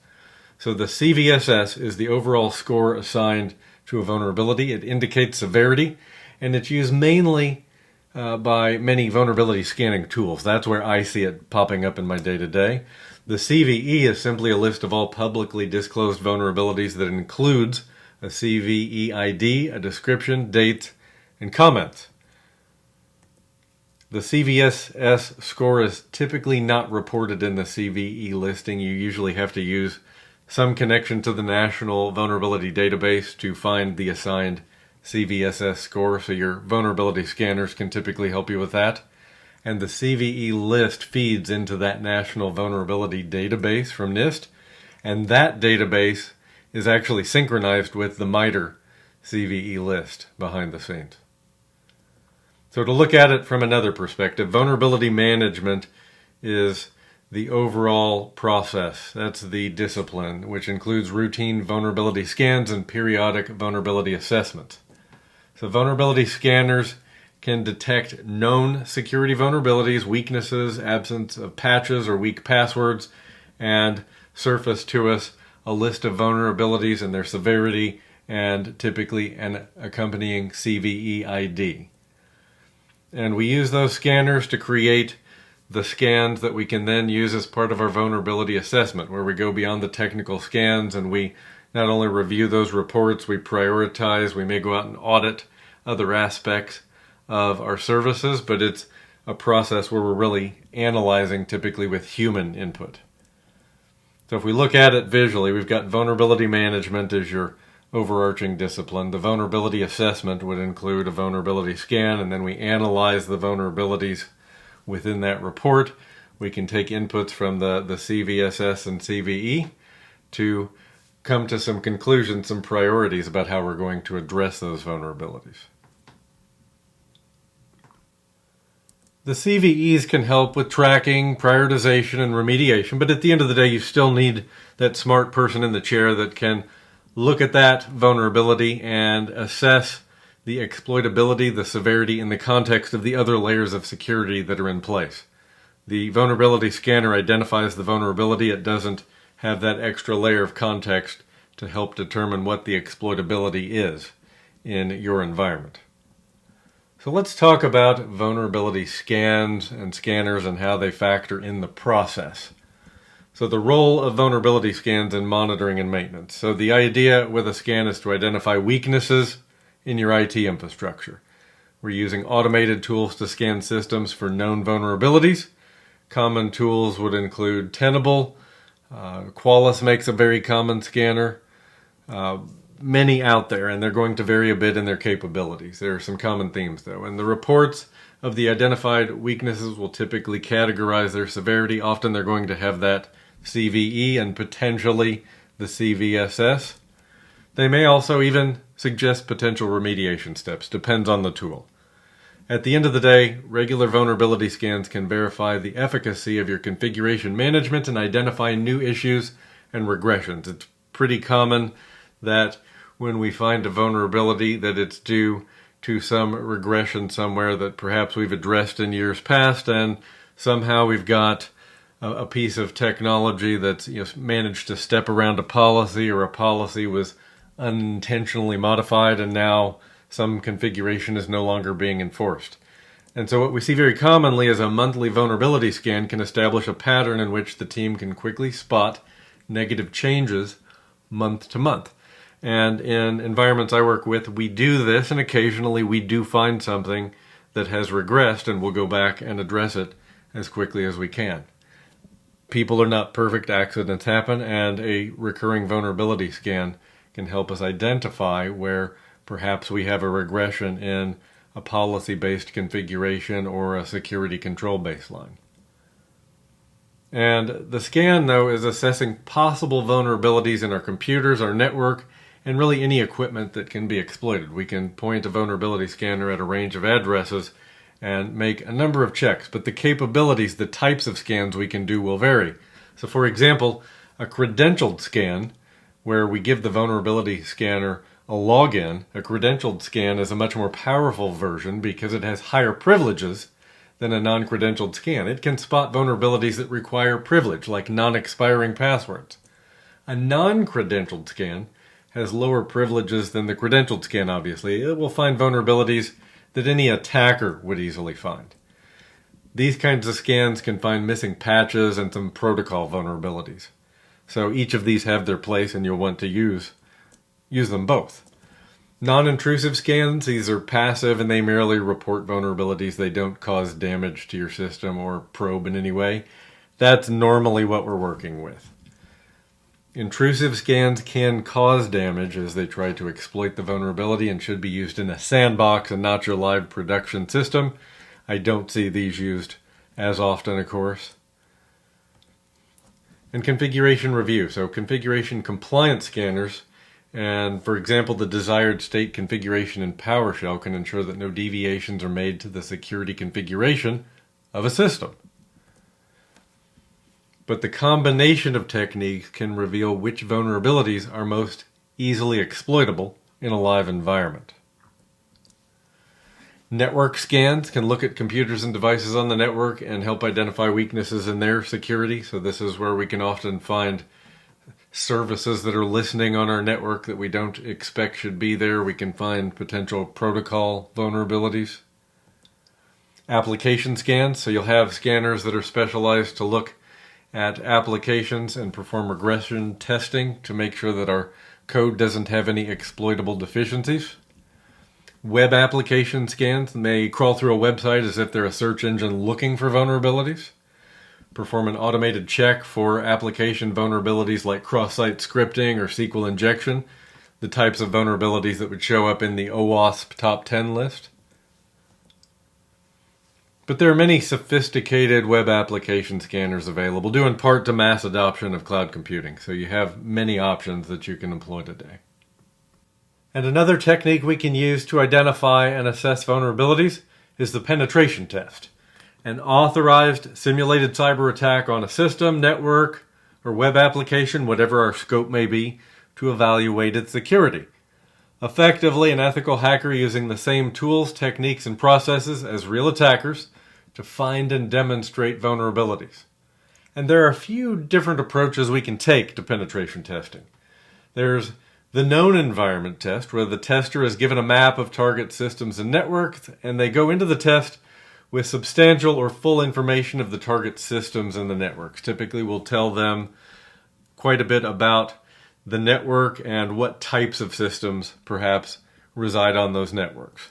Speaker 1: So the CVSS is the overall score assigned to a vulnerability. It indicates severity, and it's used mainly by many vulnerability scanning tools. That's where I see it popping up in my day-to-day. The CVE is simply a list of all publicly disclosed vulnerabilities that includes a CVE ID, a description, date, and comments. The CVSS score is typically not reported in the CVE listing. You usually have to use some connection to the National Vulnerability Database to find the assigned CVSS score, so your vulnerability scanners can typically help you with that. And the CVE list feeds into that National Vulnerability Database from NIST, and that database is actually synchronized with the MITRE CVE list behind the scenes. So to look at it from another perspective, vulnerability management is the overall process. That's the discipline, which includes routine vulnerability scans and periodic vulnerability assessments. So vulnerability scanners can detect known security vulnerabilities, weaknesses, absence of patches or weak passwords, and surface to us a list of vulnerabilities and their severity and typically an accompanying CVE ID. And we use those scanners to create the scans that we can then use as part of our vulnerability assessment, where we go beyond the technical scans and we not only review those reports, we prioritize, we may go out and audit other aspects of our services, but it's a process where we're really analyzing typically with human input. So if we look at it visually, we've got vulnerability management as your overarching discipline. The vulnerability assessment would include a vulnerability scan, and then we analyze the vulnerabilities within that report. We can take inputs from the CVSS and CVE to come to some conclusions, some priorities about how we're going to address those vulnerabilities. The CVEs can help with tracking, prioritization, and remediation, but at the end of the day, you still need that smart person in the chair that can look at that vulnerability and assess the exploitability, the severity, in the context of the other layers of security that are in place. The vulnerability scanner identifies the vulnerability. It doesn't have that extra layer of context to help determine what the exploitability is in your environment. So let's talk about vulnerability scans and scanners and how they factor in the process. So the role of vulnerability scans in monitoring and maintenance. So the idea with a scan is to identify weaknesses in your IT infrastructure. We're using automated tools to scan systems for known vulnerabilities. Common tools would include Tenable. Qualys makes a very common scanner. Many out there, and they're going to vary a bit in their capabilities. There are some common themes, though. And the reports of the identified weaknesses will typically categorize their severity. Often they're going to have that CVE and potentially the CVSS. They may also even suggest potential remediation steps. Depends on the tool. At the end of the day, regular vulnerability scans can verify the efficacy of your configuration management and identify new issues and regressions. It's pretty common that when we find a vulnerability that it's due to some regression somewhere that perhaps we've addressed in years past, and somehow we've got a piece of technology that's managed to step around a policy, or a policy was unintentionally modified and now some configuration is no longer being enforced. And so what we see very commonly is a monthly vulnerability scan can establish a pattern in which the team can quickly spot negative changes month to month. And in environments I work with, we do this, and occasionally we do find something that has regressed, and we'll go back and address it as quickly as we can. People are not perfect, accidents happen, and a recurring vulnerability scan can help us identify where perhaps we have a regression in a policy-based configuration or a security control baseline. And the scan, though, is assessing possible vulnerabilities in our computers, our network, and really any equipment that can be exploited. We can point a vulnerability scanner at a range of addresses and make a number of checks, but the capabilities, the types of scans we can do will vary. So for example, a credentialed scan, where we give the vulnerability scanner a login, a credentialed scan is a much more powerful version because it has higher privileges than a non-credentialed scan. It can spot vulnerabilities that require privilege, like non-expiring passwords. A non-credentialed scan has lower privileges than the credentialed scan, obviously. It will find vulnerabilities that any attacker would easily find. These kinds of scans can find missing patches and some protocol vulnerabilities. So each of these have their place, and you'll want to use them both. Non-intrusive scans, these are passive and they merely report vulnerabilities. They don't cause damage to your system or probe in any way. That's normally what we're working with. Intrusive scans can cause damage as they try to exploit the vulnerability and should be used in a sandbox and not your live production system. I don't see these used as often, of course. And configuration review. So configuration compliance scanners, and for example, the desired state configuration in PowerShell can ensure that no deviations are made to the security configuration of a system. But the combination of techniques can reveal which vulnerabilities are most easily exploitable in a live environment. Network scans can look at computers and devices on the network and help identify weaknesses in their security. So this is where we can often find services that are listening on our network that we don't expect should be there. We can find potential protocol vulnerabilities. Application scans, so you'll have scanners that are specialized to look at applications and perform regression testing to make sure that our code doesn't have any exploitable deficiencies. Web application scans may crawl through a website as if they're a search engine looking for vulnerabilities. Perform an automated check for application vulnerabilities like cross-site scripting or SQL injection, the types of vulnerabilities that would show up in the OWASP top 10 list. But there are many sophisticated web application scanners available, due in part to mass adoption of cloud computing. So you have many options that you can employ today. And another technique we can use to identify and assess vulnerabilities is the penetration test. An authorized simulated cyber attack on a system, network, or web application, whatever our scope may be, to evaluate its security. Effectively, an ethical hacker using the same tools, techniques, and processes as real attackers to find and demonstrate vulnerabilities. And there are a few different approaches we can take to penetration testing. There's the known environment test, where the tester is given a map of target systems and networks, and they go into the test with substantial or full information of the target systems and the networks. Typically, we'll tell them quite a bit about the network and what types of systems perhaps reside on those networks.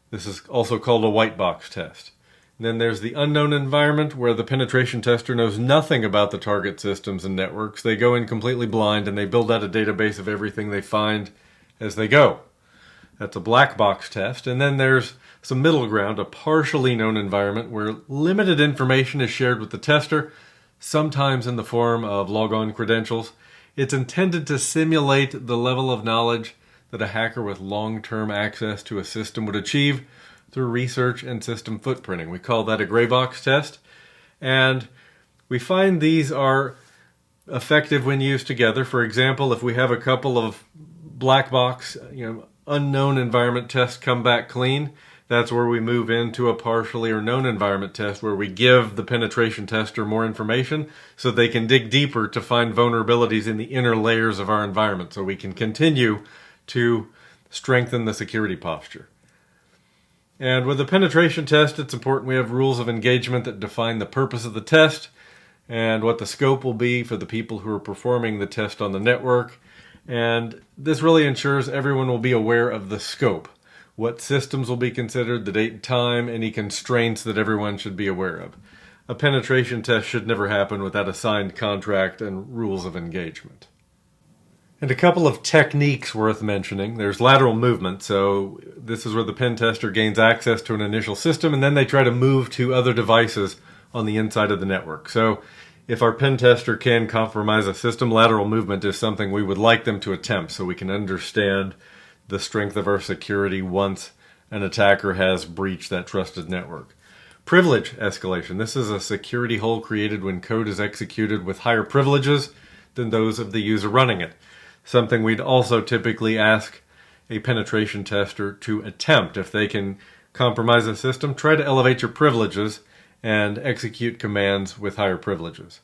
Speaker 1: This is also called a white box test. And then there's the unknown environment, where the penetration tester knows nothing about the target systems and networks. They go in completely blind and they build out a database of everything they find as they go. That's a black box test. And then there's some middle ground, a partially known environment where limited information is shared with the tester, sometimes in the form of logon credentials. It's intended to simulate the level of knowledge that a hacker with long-term access to a system would achieve through research and system footprinting. We call that a gray box test. And we find these are effective when used together. For example, if we have a couple of black box, unknown environment tests come back clean, that's where we move into a partially or known environment test, where we give the penetration tester more information so they can dig deeper to find vulnerabilities in the inner layers of our environment, so we can continue to strengthen the security posture. And with the penetration test, it's important we have rules of engagement that define the purpose of the test and what the scope will be for the people who are performing the test on the network. And this really ensures everyone will be aware of the scope, what systems will be considered, the date and time, any constraints that everyone should be aware of. A penetration test should never happen without a signed contract and rules of engagement. And a couple of techniques worth mentioning. There's lateral movement. So this is where the pen tester gains access to an initial system, and then they try to move to other devices on the inside of the network. So if our pen tester can compromise a system, lateral movement is something we would like them to attempt, so we can understand the strength of our security once an attacker has breached that trusted network. Privilege escalation. This is a security hole created when code is executed with higher privileges than those of the user running it. Something we'd also typically ask a penetration tester to attempt. If they can compromise a system, try to elevate your privileges and execute commands with higher privileges.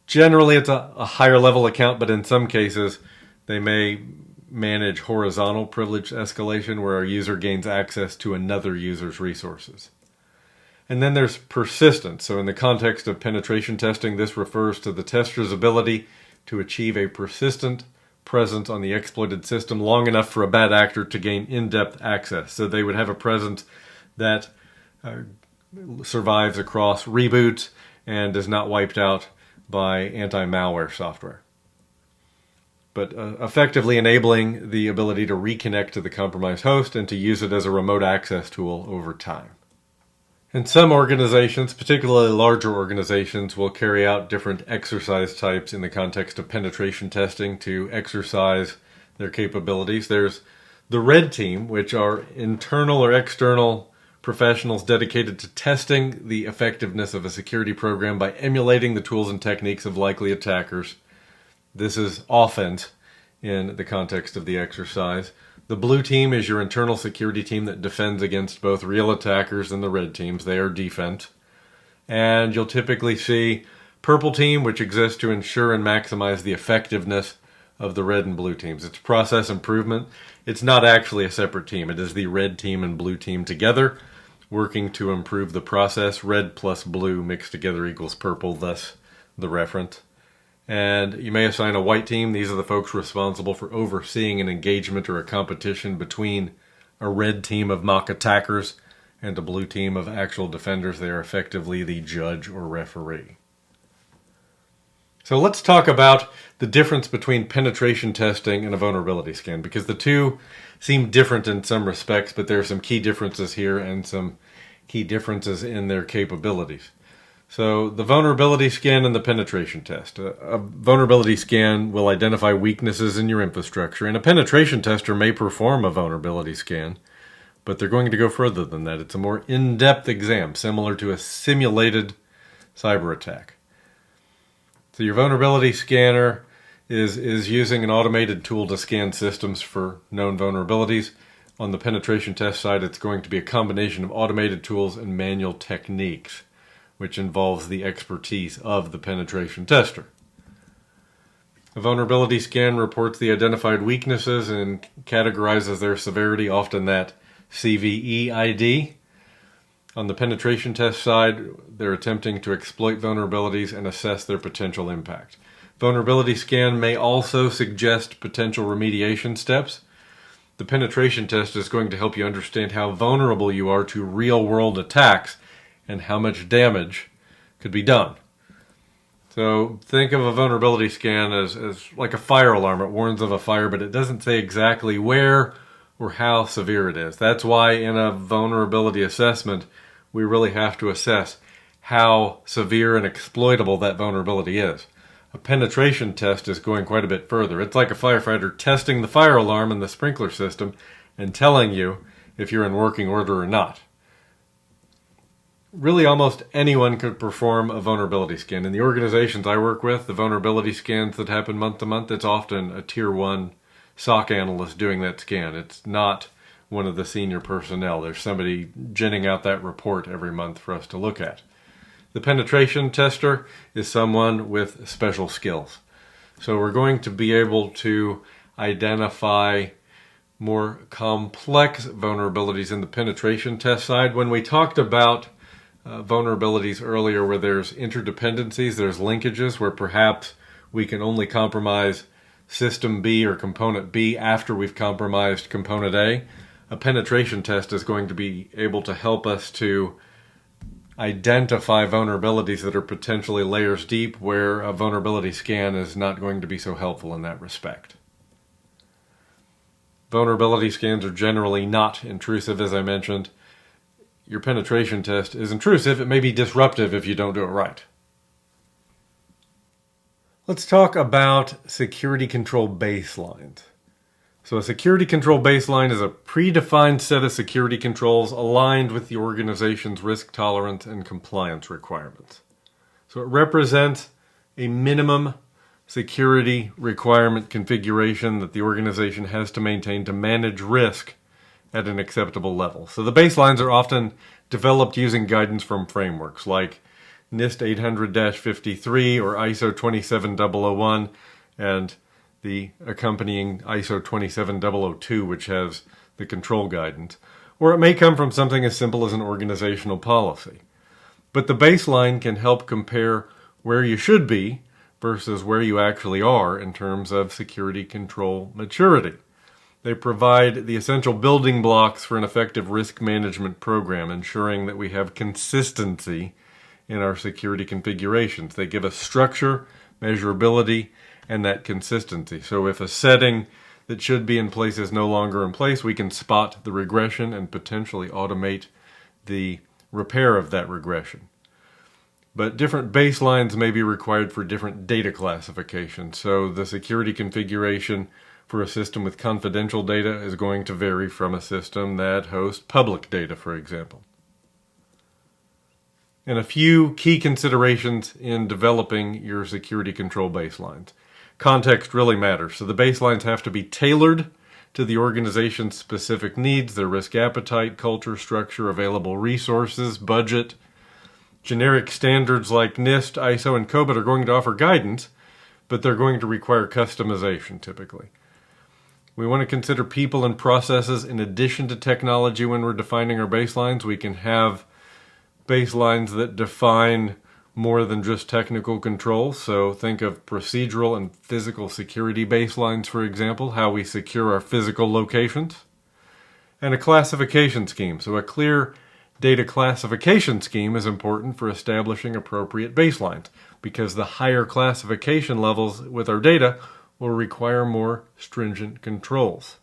Speaker 1: Generally, it's a higher level account, but in some cases, they may manage horizontal privilege escalation where a user gains access to another user's resources. And then there's persistence. So in the context of penetration testing, this refers to the tester's ability to achieve a persistent presence on the exploited system long enough for a bad actor to gain in-depth access. So they would have a presence that survives across reboots and is not wiped out by anti-malware software. But effectively enabling the ability to reconnect to the compromised host and to use it as a remote access tool over time. And some organizations, particularly larger organizations, will carry out different exercise types in the context of penetration testing to exercise their capabilities. There's the red team, which are internal or external professionals dedicated to testing the effectiveness of a security program by emulating the tools and techniques of likely attackers. This is offense in the context of the exercise. The blue team is your internal security team that defends against both real attackers and the red teams. They are defense. And you'll typically see purple team, which exists to ensure and maximize the effectiveness of the red and blue teams. It's process improvement. It's not actually a separate team. It is the red team and blue team together, working to improve the process. Red plus blue mixed together equals purple, thus the reference. And you may assign a white team. These are the folks responsible for overseeing an engagement or a competition between a red team of mock attackers and a blue team of actual defenders. They are effectively the judge or referee. So let's talk about the difference between penetration testing and a vulnerability scan, because the two seem different in some respects, but there are some key differences here and some key differences in their capabilities. So the vulnerability scan and the penetration test. A vulnerability scan will identify weaknesses in your infrastructure, and a penetration tester may perform a vulnerability scan, but they're going to go further than that. It's a more in-depth exam, similar to a simulated cyber attack. So your vulnerability scanner is using an automated tool to scan systems for known vulnerabilities. On the penetration test side, it's going to be a combination of automated tools and manual techniques, which involves the expertise of the penetration tester. A vulnerability scan reports the identified weaknesses and categorizes their severity, often that CVE ID. On the penetration test side, they're attempting to exploit vulnerabilities and assess their potential impact. Vulnerability scan may also suggest potential remediation steps. The penetration test is going to help you understand how vulnerable you are to real-world attacks and how much damage could be done. So think of a vulnerability scan as like a fire alarm. It warns of a fire, but it doesn't say exactly where or how severe it is. That's why in a vulnerability assessment, we really have to assess how severe and exploitable that vulnerability is. A penetration test is going quite a bit further. It's like a firefighter testing the fire alarm in the sprinkler system and telling you if you're in working order or not. Really, almost anyone could perform a vulnerability scan. In the organizations I work with, the vulnerability scans that happen month to month, it's often a tier 1 SOC analyst doing that scan. It's not one of the senior personnel. There's somebody ginning out that report every month for us to look at. The penetration tester is someone with special skills. So we're going to be able to identify more complex vulnerabilities in the penetration test side. When we talked about vulnerabilities earlier where there's interdependencies, there's linkages where perhaps we can only compromise system B or component B after we've compromised component A. A penetration test is going to be able to help us to identify vulnerabilities that are potentially layers deep where a vulnerability scan is not going to be so helpful in that respect. Vulnerability scans are generally not intrusive, as I mentioned. Your penetration test is intrusive. It may be disruptive if you don't do it right. Let's talk about security control baselines. So a security control baseline is a predefined set of security controls aligned with the organization's risk tolerance and compliance requirements. So it represents a minimum security requirement configuration that the organization has to maintain to manage risk at an acceptable level. So the baselines are often developed using guidance from frameworks like NIST 800-53 or ISO 27001 and the accompanying ISO 27002, which has the control guidance. Or it may come from something as simple as an organizational policy. But the baseline can help compare where you should be versus where you actually are in terms of security control maturity. They provide the essential building blocks for an effective risk management program, ensuring that we have consistency in our security configurations. They give us structure, measurability, and that consistency. So if a setting that should be in place is no longer in place, we can spot the regression and potentially automate the repair of that regression. But different baselines may be required for different data classifications. So the security configuration for a system with confidential data is going to vary from a system that hosts public data, for example. And a few key considerations in developing your security control baselines. Context really matters. So the baselines have to be tailored to the organization's specific needs, their risk appetite, culture, structure, available resources, budget. Generic standards like NIST, ISO, and COBIT are going to offer guidance, but they're going to require customization typically. We want to consider people and processes in addition to technology when we're defining our baselines. We can have baselines that define more than just technical controls. So think of procedural and physical security baselines, for example, how we secure our physical locations. And a classification scheme. So a clear data classification scheme is important for establishing appropriate baselines, because the higher classification levels with our data will require more stringent controls.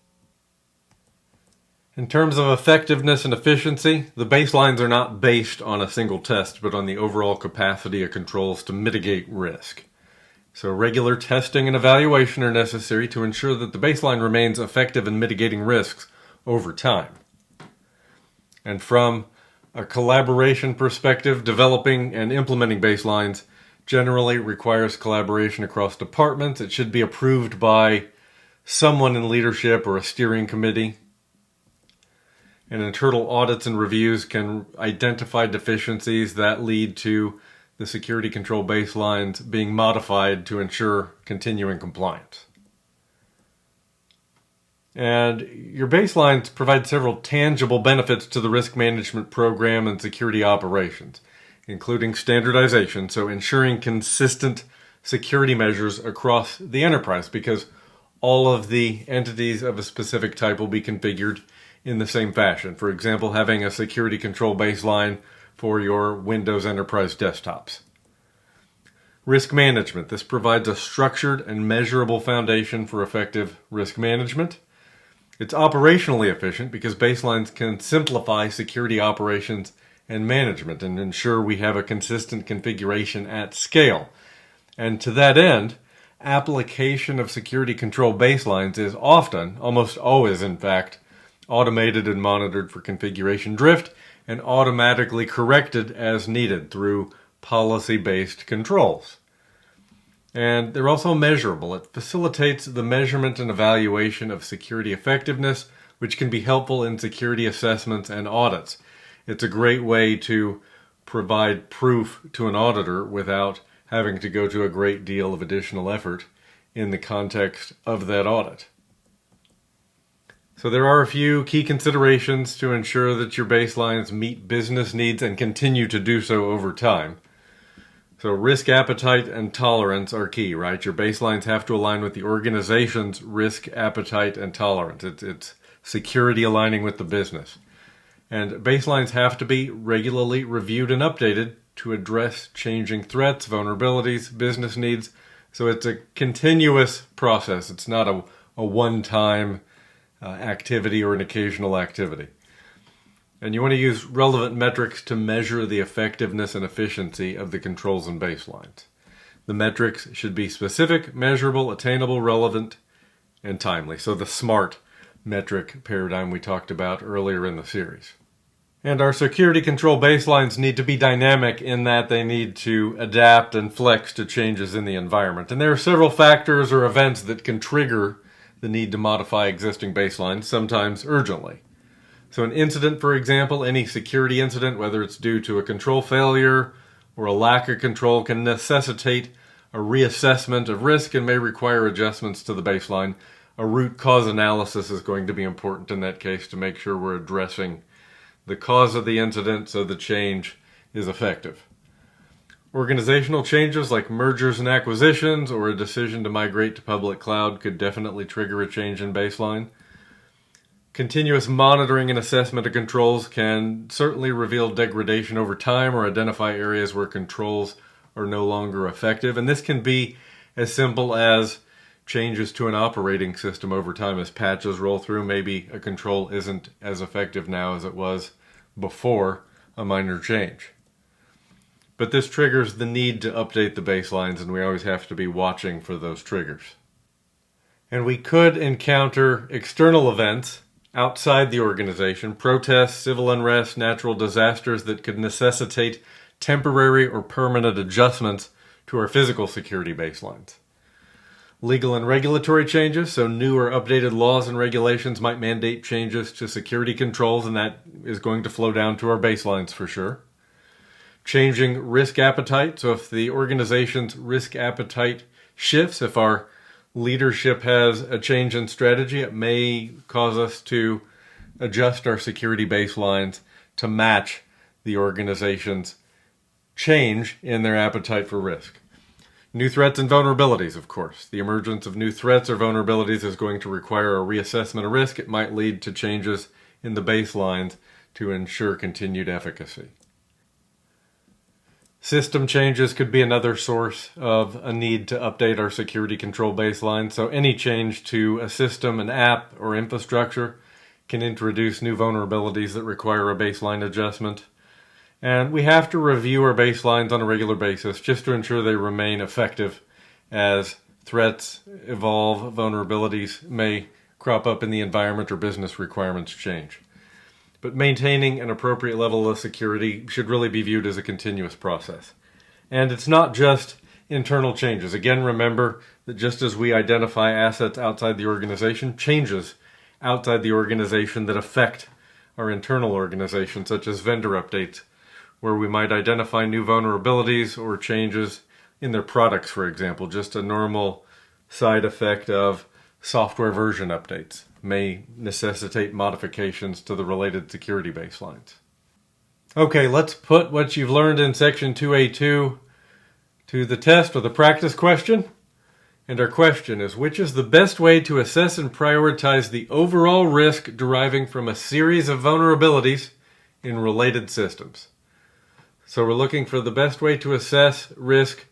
Speaker 1: In terms of effectiveness and efficiency, the baselines are not based on a single test, but on the overall capacity of controls to mitigate risk. So regular testing and evaluation are necessary to ensure that the baseline remains effective in mitigating risks over time. And from a collaboration perspective, developing and implementing baselines generally requires collaboration across departments. It should be approved by someone in leadership or a steering committee. And internal audits and reviews can identify deficiencies that lead to the security control baselines being modified to ensure continuing compliance. And your baselines provide several tangible benefits to the risk management program and security operations, including standardization, so ensuring consistent security measures across the enterprise, because all of the entities of a specific type will be configured in the same fashion. For example, having a security control baseline for your Windows Enterprise desktops. Risk management. This provides a structured and measurable foundation for effective risk management. It's operationally efficient because baselines can simplify security operations and management and ensure we have a consistent configuration at scale. And to that end, application of security control baselines is often, almost always in fact, automated and monitored for configuration drift and automatically corrected as needed through policy-based controls. And they're also measurable. It facilitates the measurement and evaluation of security effectiveness, which can be helpful in security assessments and audits. It's a great way to provide proof to an auditor without having to go to a great deal of additional effort in the context of that audit. So there are a few key considerations to ensure that your baselines meet business needs and continue to do so over time. So risk appetite and tolerance are key, right? Your baselines have to align with the organization's risk appetite and tolerance. It's security aligning with the business. And baselines have to be regularly reviewed and updated to address changing threats, vulnerabilities, business needs. So it's a continuous process. It's not a one-time activity or an occasional activity. And you want to use relevant metrics to measure the effectiveness and efficiency of the controls and baselines. The metrics should be specific, measurable, attainable, relevant, and timely. So the SMART metric paradigm we talked about earlier in the series. And our security control baselines need to be dynamic in that they need to adapt and flex to changes in the environment. And there are several factors or events that can trigger the need to modify existing baselines, sometimes urgently. So an incident, for example, any security incident, whether it's due to a control failure or a lack of control, can necessitate a reassessment of risk and may require adjustments to the baseline. A root cause analysis is going to be important in that case to make sure we're addressing the cause of the incident so the change is effective. Organizational changes like mergers and acquisitions or a decision to migrate to public cloud could definitely trigger a change in baseline. Continuous monitoring and assessment of controls can certainly reveal degradation over time or identify areas where controls are no longer effective. And this can be as simple as changes to an operating system over time as patches roll through. Maybe a control isn't as effective now as it was before a minor change. But this triggers the need to update the baselines, and we always have to be watching for those triggers. And we could encounter external events outside the organization, protests, civil unrest, natural disasters that could necessitate temporary or permanent adjustments to our physical security baselines. Legal and regulatory changes, so new or updated laws and regulations might mandate changes to security controls, and that is going to flow down to our baselines for sure. Changing risk appetite, so if the organization's risk appetite shifts, if our leadership has a change in strategy, it may cause us to adjust our security baselines to match the organization's change in their appetite for risk. New threats and vulnerabilities, of course. The emergence of new threats or vulnerabilities is going to require a reassessment of risk. It might lead to changes in the baselines to ensure continued efficacy. System changes could be another source of a need to update our security control baseline. So any change to a system, an app, or infrastructure can introduce new vulnerabilities that require a baseline adjustment. And we have to review our baselines on a regular basis just to ensure they remain effective as threats evolve, vulnerabilities may crop up in the environment, or business requirements change. But maintaining an appropriate level of security should really be viewed as a continuous process. And it's not just internal changes. Again, remember that just as we identify assets outside the organization, changes outside the organization that affect our internal organization, such as vendor updates, where we might identify new vulnerabilities or changes in their products, for example. Just a normal side effect of software version updates may necessitate modifications to the related security baselines. Okay, let's put what you've learned in Section 2A2 to the test with a practice question. And our question is, which is the best way to assess and prioritize the overall risk deriving from a series of vulnerabilities in related systems? So we're looking for the best way to assess risk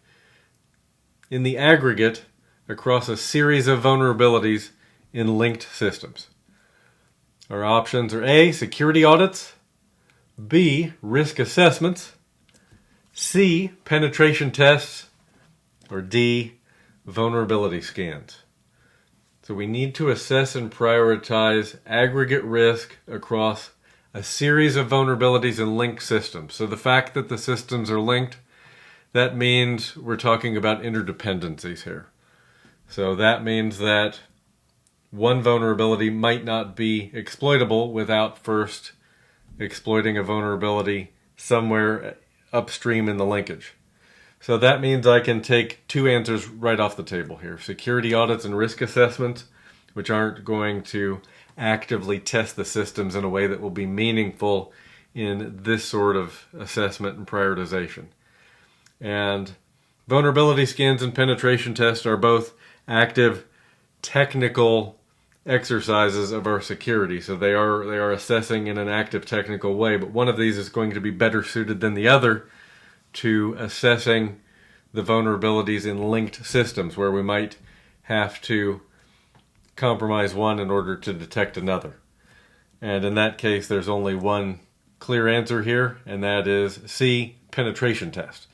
Speaker 1: in the aggregate across a series of vulnerabilities in linked systems. Our options are A, security audits, B, risk assessments, C, penetration tests, or D, vulnerability scans. So we need to assess and prioritize aggregate risk across a series of vulnerabilities in linked systems. So the fact that the systems are linked, that means we're talking about interdependencies here. So that means that one vulnerability might not be exploitable without first exploiting a vulnerability somewhere upstream in the linkage. So that means I can take two answers right off the table here. Security audits and risk assessments, which aren't going to actively test the systems in a way that will be meaningful in this sort of assessment and prioritization. And vulnerability scans and penetration tests are both active technical exercises of our security. So they are assessing in an active technical way, but one of these is going to be better suited than the other to assessing the vulnerabilities in linked systems, where we might have to compromise one in order to detect another. And in that case, there's only one clear answer here, and that is C, penetration test.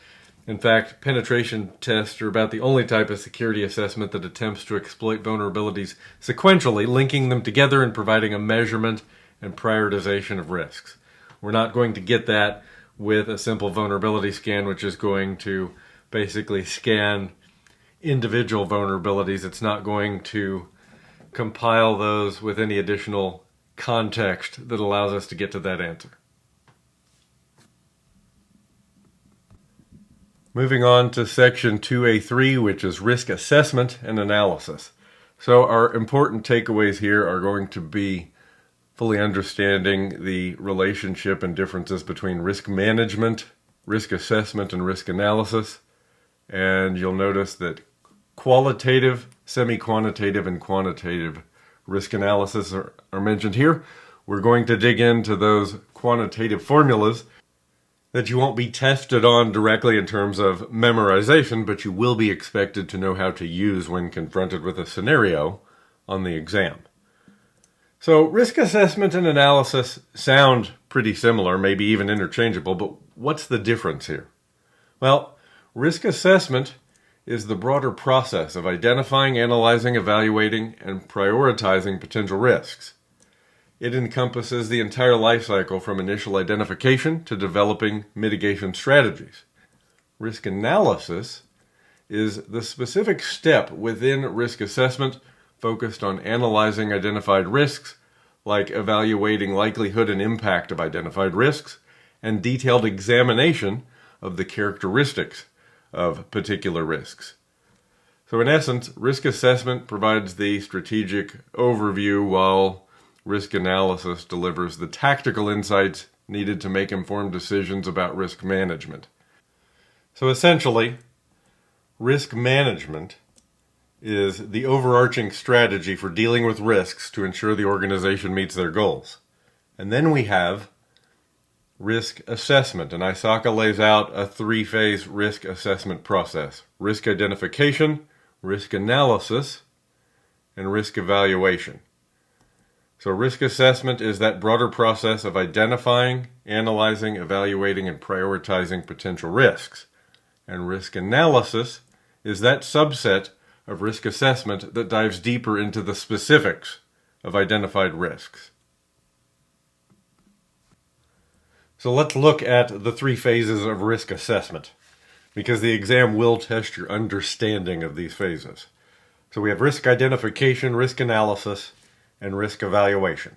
Speaker 1: In fact, penetration tests are about the only type of security assessment that attempts to exploit vulnerabilities sequentially, linking them together and providing a measurement and prioritization of risks. We're not going to get that with a simple vulnerability scan, which is going to basically scan individual vulnerabilities. It's not going to compile those with any additional context that allows us to get to that answer. Moving on to section 2A3, which is risk assessment and analysis. So our important takeaways here are going to be fully understanding the relationship and differences between risk management, risk assessment, and risk analysis. And you'll notice that qualitative, semi-quantitative, and quantitative risk analysis are mentioned here. We're going to dig into those quantitative formulas that you won't be tested on directly in terms of memorization, but you will be expected to know how to use when confronted with a scenario on the exam. So risk assessment and analysis sound pretty similar, maybe even interchangeable, but what's the difference here? Well, risk assessment is the broader process of identifying, analyzing, evaluating, and prioritizing potential risks. It encompasses the entire life cycle from initial identification to developing mitigation strategies. Risk analysis is the specific step within risk assessment focused on analyzing identified risks, like evaluating likelihood and impact of identified risks, and detailed examination of the characteristics of particular risks. So in essence, risk assessment provides the strategic overview while risk analysis delivers the tactical insights needed to make informed decisions about risk management. So essentially, risk management is the overarching strategy for dealing with risks to ensure the organization meets their goals. And then we have risk assessment, and ISACA lays out a three-phase risk assessment process: risk identification, risk analysis, and risk evaluation. So risk assessment is that broader process of identifying, analyzing, evaluating, and prioritizing potential risks. And risk analysis is that subset of risk assessment that dives deeper into the specifics of identified risks. So let's look at the three phases of risk assessment, because the exam will test your understanding of these phases. So we have risk identification, risk analysis, and risk evaluation.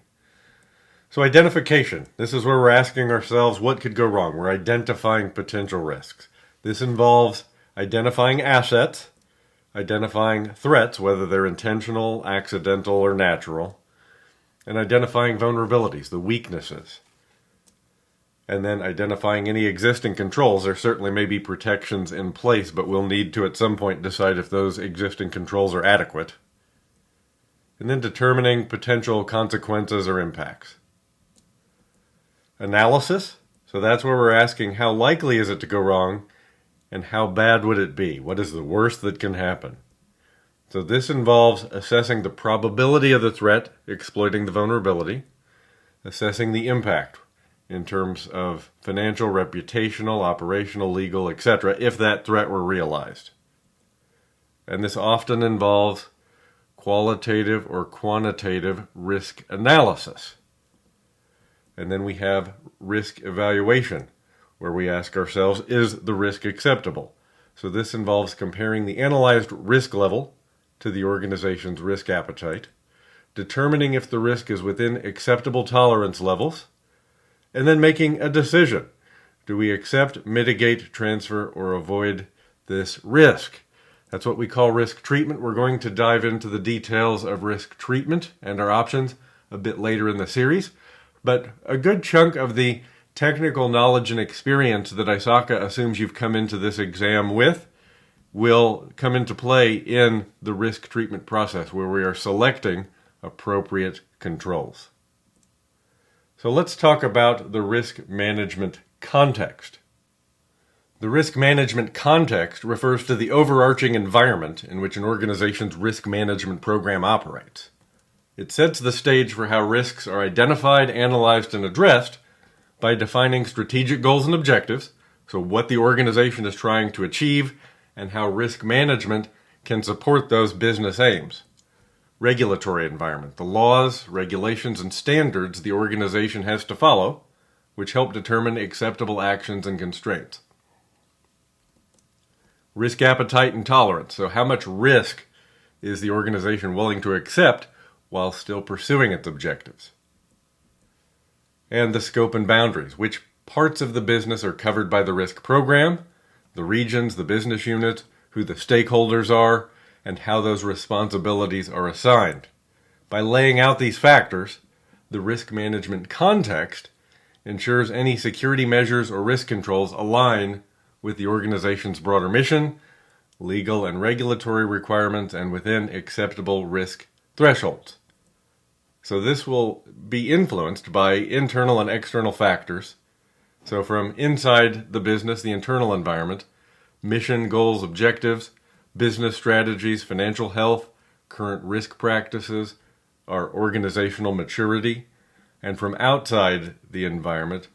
Speaker 1: So identification, this is where we're asking ourselves what could go wrong. We're identifying potential risks. This involves identifying assets, identifying threats, whether they're intentional, accidental, or natural, and identifying vulnerabilities, the weaknesses. And then identifying any existing controls. There certainly may be protections in place, but we'll need to at some point decide if those existing controls are adequate. And then determining potential consequences or impacts. Analysis, so that's where we're asking how likely is it to go wrong and how bad would it be? What is the worst that can happen? So this involves assessing the probability of the threat exploiting the vulnerability, assessing the impact in terms of financial, reputational, operational, legal, etc., if that threat were realized. And this often involves qualitative or quantitative risk analysis. And then we have risk evaluation, where we ask ourselves, is the risk acceptable? So this involves comparing the analyzed risk level to the organization's risk appetite, determining if the risk is within acceptable tolerance levels, and then making a decision. Do we accept, mitigate, transfer, or avoid this risk? That's what we call risk treatment. We're going to dive into the details of risk treatment and our options a bit later in the series. But a good chunk of the technical knowledge and experience that ISACA assumes you've come into this exam with will come into play in the risk treatment process, where we are selecting appropriate controls. So let's talk about the risk management context. The risk management context refers to the overarching environment in which an organization's risk management program operates. It sets the stage for how risks are identified, analyzed, and addressed by defining strategic goals and objectives, So what the organization is trying to achieve and how risk management can support those business aims. Regulatory environment, the laws, regulations, and standards the organization has to follow, which help determine acceptable actions and constraints. Risk appetite and tolerance, so how much risk is the organization willing to accept while still pursuing its objectives. And the scope and boundaries, which parts of the business are covered by the risk program, the regions, the business units, who the stakeholders are, and how those responsibilities are assigned. By laying out these factors, the risk management context ensures any security measures or risk controls align with the organization's broader mission, legal and regulatory requirements, and within acceptable risk thresholds. So this will be influenced by internal and external factors. So from inside the business, the internal environment, mission, goals, objectives, business strategies, financial health, current risk practices, our organizational maturity, and from outside the environment,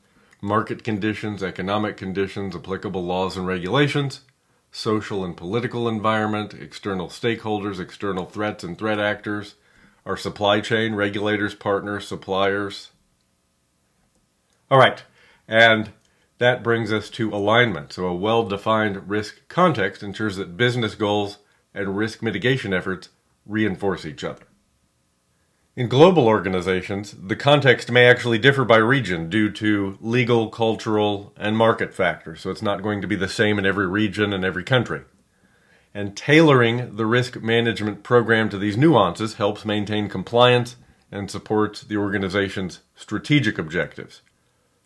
Speaker 1: market conditions, economic conditions, applicable laws and regulations, social and political environment, external stakeholders, external threats and threat actors, our supply chain, regulators, partners, suppliers. All right, and that brings us to alignment. So a well-defined risk context ensures that business goals and risk mitigation efforts reinforce each other. In global organizations, the context may actually differ by region due to legal, cultural, and market factors. So it's not going to be the same in every region and every country. And tailoring the risk management program to these nuances helps maintain compliance and supports the organization's strategic objectives.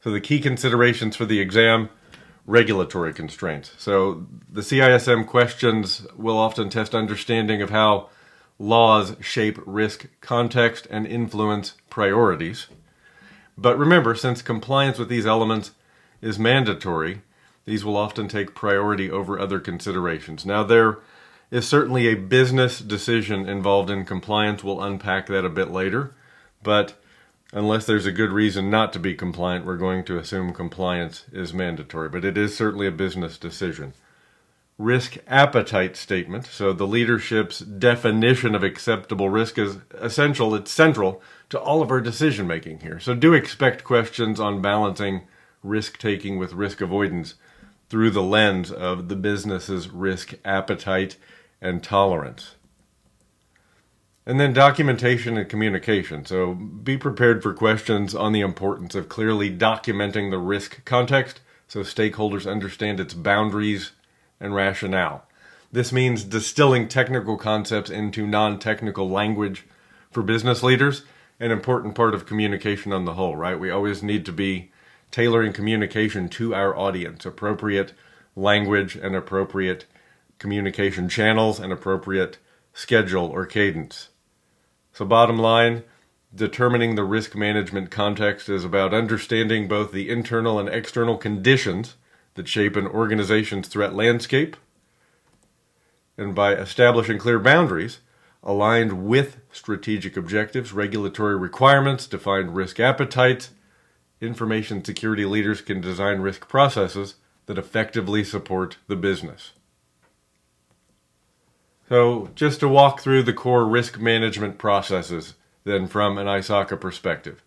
Speaker 1: So the key considerations for the exam, regulatory constraints. So the CISM questions will often test understanding of how laws shape risk context and influence priorities. But remember, since compliance with these elements is mandatory, these will often take priority over other considerations. Now, there is certainly a business decision involved in compliance. We'll unpack that a bit later. But unless there's a good reason not to be compliant, we're going to assume compliance is mandatory. But it is certainly a business decision. Risk appetite statement. So the leadership's definition of acceptable risk is essential. It's central to all of our decision making here. So do expect questions on balancing risk taking with risk avoidance through the lens of the business's risk appetite and tolerance. And then documentation and communication. So be prepared for questions on the importance of clearly documenting the risk context so stakeholders understand its boundaries and rationale. This means distilling technical concepts into non-technical language for business leaders, an important part of communication on the whole, right? We always need to be tailoring communication to our audience, appropriate language and appropriate communication channels and appropriate schedule or cadence. So bottom line, determining the risk management context is about understanding both the internal and external conditions that shape an organization's threat landscape, and by establishing clear boundaries aligned with strategic objectives, regulatory requirements, defined risk appetites, information security leaders can design risk processes that effectively support the business. So just to walk through the core risk management processes then from an ISACA perspective.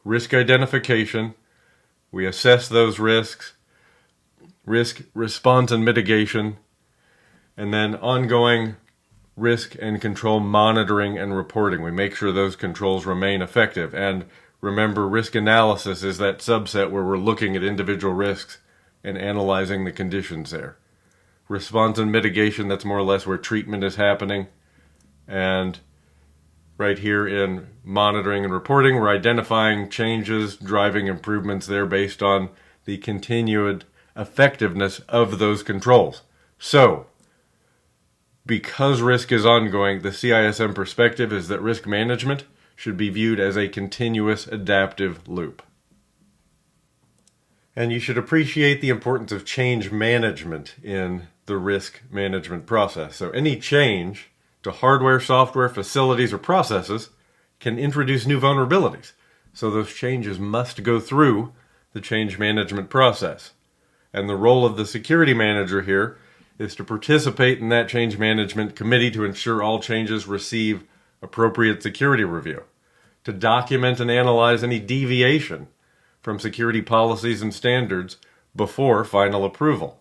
Speaker 1: Risk identification, we assess those risks, risk response and mitigation, and then ongoing risk and control monitoring and reporting. We make sure those controls remain effective. And remember, risk analysis is that subset where we're looking at individual risks and analyzing the conditions there. Response and mitigation, that's more or less where treatment is happening. And right here in monitoring and reporting, we're identifying changes, driving improvements there based on the continued effectiveness of those controls. So, because risk is ongoing, the CISM perspective is that risk management should be viewed as a continuous adaptive loop. And you should appreciate the importance of change management in the risk management process. So any change to hardware, software, facilities, or processes can introduce new vulnerabilities. So those changes must go through the change management process. And the role of the security manager here is to participate in that change management committee to ensure all changes receive appropriate security review, to document and analyze any deviation from security policies and standards before final approval.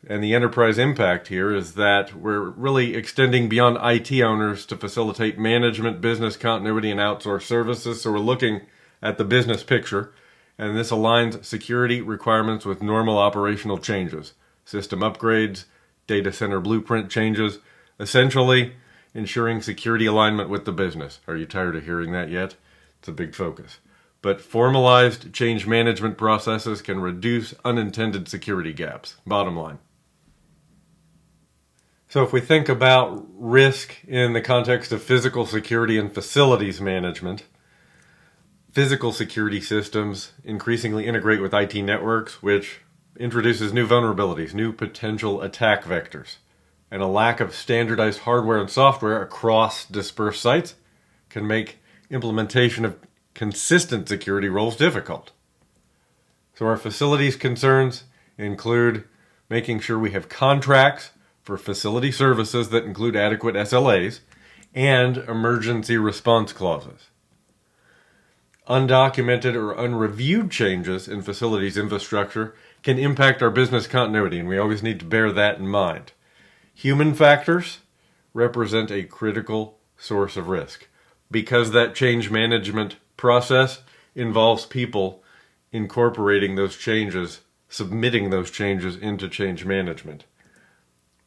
Speaker 1: And the enterprise impact here is that we're really extending beyond IT owners to facilitate management, business continuity, and outsourced services. So we're looking at the business picture, and this aligns security requirements with normal operational changes, system upgrades, data center blueprint changes, essentially ensuring security alignment with the business. Are you tired of hearing that yet? It's a big focus. But formalized change management processes can reduce unintended security gaps. Bottom line. So if we think about risk in the context of physical security and facilities management, physical security systems increasingly integrate with IT networks, which introduces new vulnerabilities, new potential attack vectors. And a lack of standardized hardware and software across dispersed sites can make implementation of consistent security roles difficult. So our facilities concerns include making sure we have contracts for facility services that include adequate SLAs and emergency response clauses. Undocumented or unreviewed changes in facilities infrastructure can impact our business continuity, and we always need to bear that in mind. Human factors represent a critical source of risk because that change management process involves people incorporating those changes, submitting those changes into change management.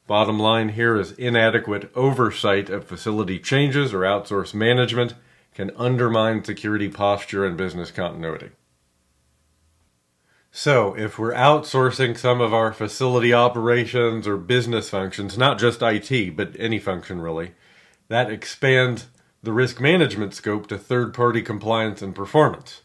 Speaker 1: Bottom line here is inadequate oversight of facility changes or outsourced management can undermine security posture and business continuity. So, if we're outsourcing some of our facility operations or business functions, not just IT, but any function really, that expands the risk management scope to third-party compliance and performance.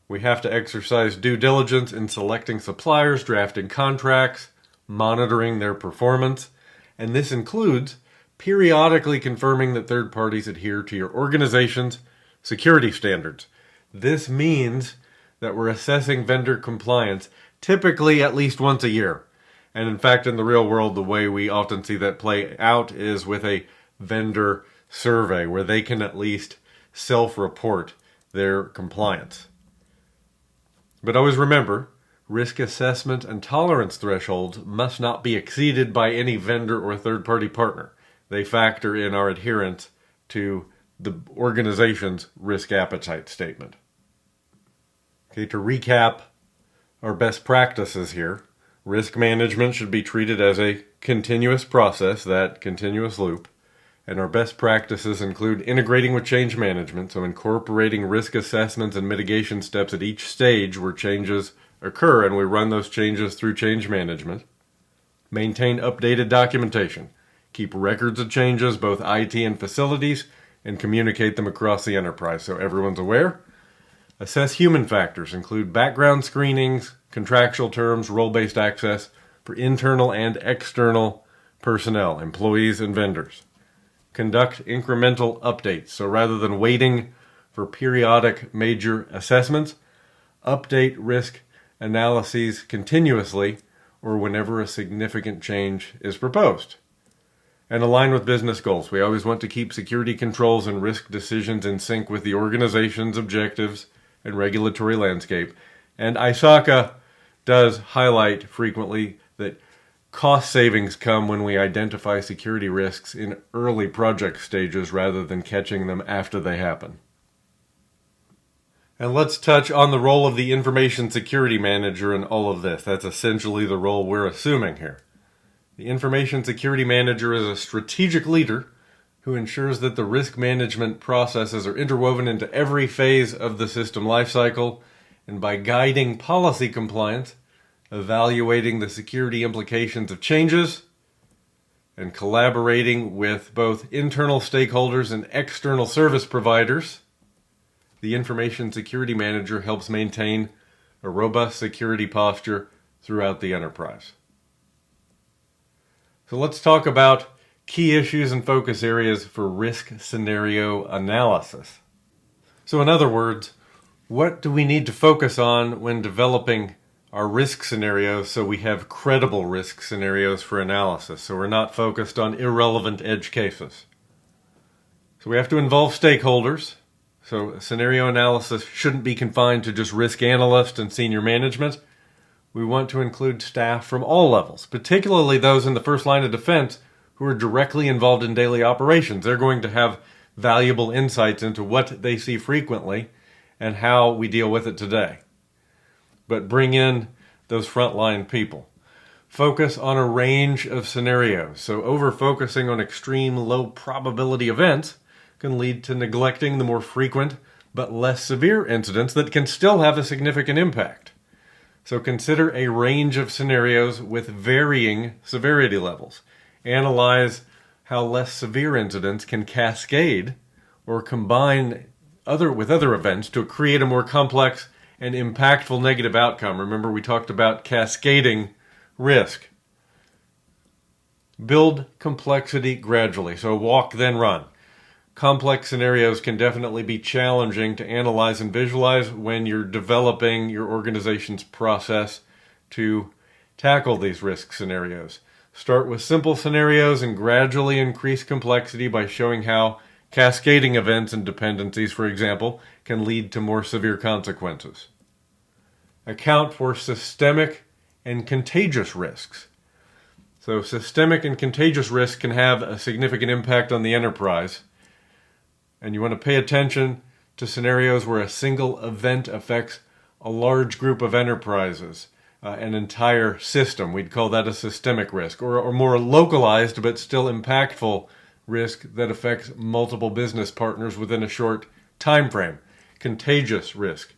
Speaker 1: We have to exercise due diligence in selecting suppliers, drafting contracts, monitoring their performance, and this includes periodically confirming that third parties adhere to your organization's security standards. This means that we're assessing vendor compliance typically at least once a year. And in fact, in the real world, the way we often see that play out is with a vendor survey where they can at least self-report their compliance. But always remember, risk assessment and tolerance thresholds must not be exceeded by any vendor or third-party partner. They factor in our adherence to the organization's risk appetite statement. Okay, to recap our best practices here, risk management should be treated as a continuous process, that continuous loop. And our best practices include integrating with change management, so incorporating risk assessments and mitigation steps at each stage where changes occur, and we run those changes through change management. Maintain updated documentation. Keep records of changes, both IT and facilities, and communicate them across the enterprise so everyone's aware. Assess human factors, include background screenings, contractual terms, role-based access for internal and external personnel, employees and vendors. Conduct incremental updates, so rather than waiting for periodic major assessments, update risk analyses continuously or whenever a significant change is proposed. And align with business goals. We always want to keep security controls and risk decisions in sync with the organization's objectives and regulatory landscape. And ISACA does highlight frequently that cost savings come when we identify security risks in early project stages rather than catching them after they happen. And let's touch on the role of the information security manager in all of this. That's essentially the role we're assuming here. The information security manager is a strategic leader who ensures that the risk management processes are interwoven into every phase of the system lifecycle, and by guiding policy compliance, evaluating the security implications of changes, and collaborating with both internal stakeholders and external service providers, the information security manager helps maintain a robust security posture throughout the enterprise. So let's talk about key issues and focus areas for risk scenario analysis. So in other words, What do we need to focus on when developing our risk scenarios so we have credible risk scenarios for analysis, so we're not focused on irrelevant edge cases? So we have to involve stakeholders. So scenario analysis shouldn't be confined to just risk analysts and senior management. We want to include staff from all levels, particularly those in the first line of defense who are directly involved in daily operations. They're going to have valuable insights into what they see frequently and how we deal with it today. But bring in those frontline people. Focus on a range of scenarios. So over-focusing on extreme low probability events can lead to neglecting the more frequent but less severe incidents that can still have a significant impact. So consider a range of scenarios with varying severity levels. Analyze how less severe incidents can cascade or combine with other events to create a more complex and impactful negative outcome. Remember, we talked about cascading risk. Build complexity gradually. So walk, then run. Complex scenarios can definitely be challenging to analyze and visualize when you're developing your organization's process to tackle these risk scenarios. Start with simple scenarios and gradually increase complexity by showing how cascading events and dependencies, for example, can lead to more severe consequences. Account for systemic and contagious risks. So systemic and contagious risks can have a significant impact on the enterprise. And you want to pay attention to scenarios where a single event affects a large group of enterprises, an entire system. We'd call that a systemic risk, or more localized but still impactful risk that affects multiple business partners within a short time frame. Contagious risk.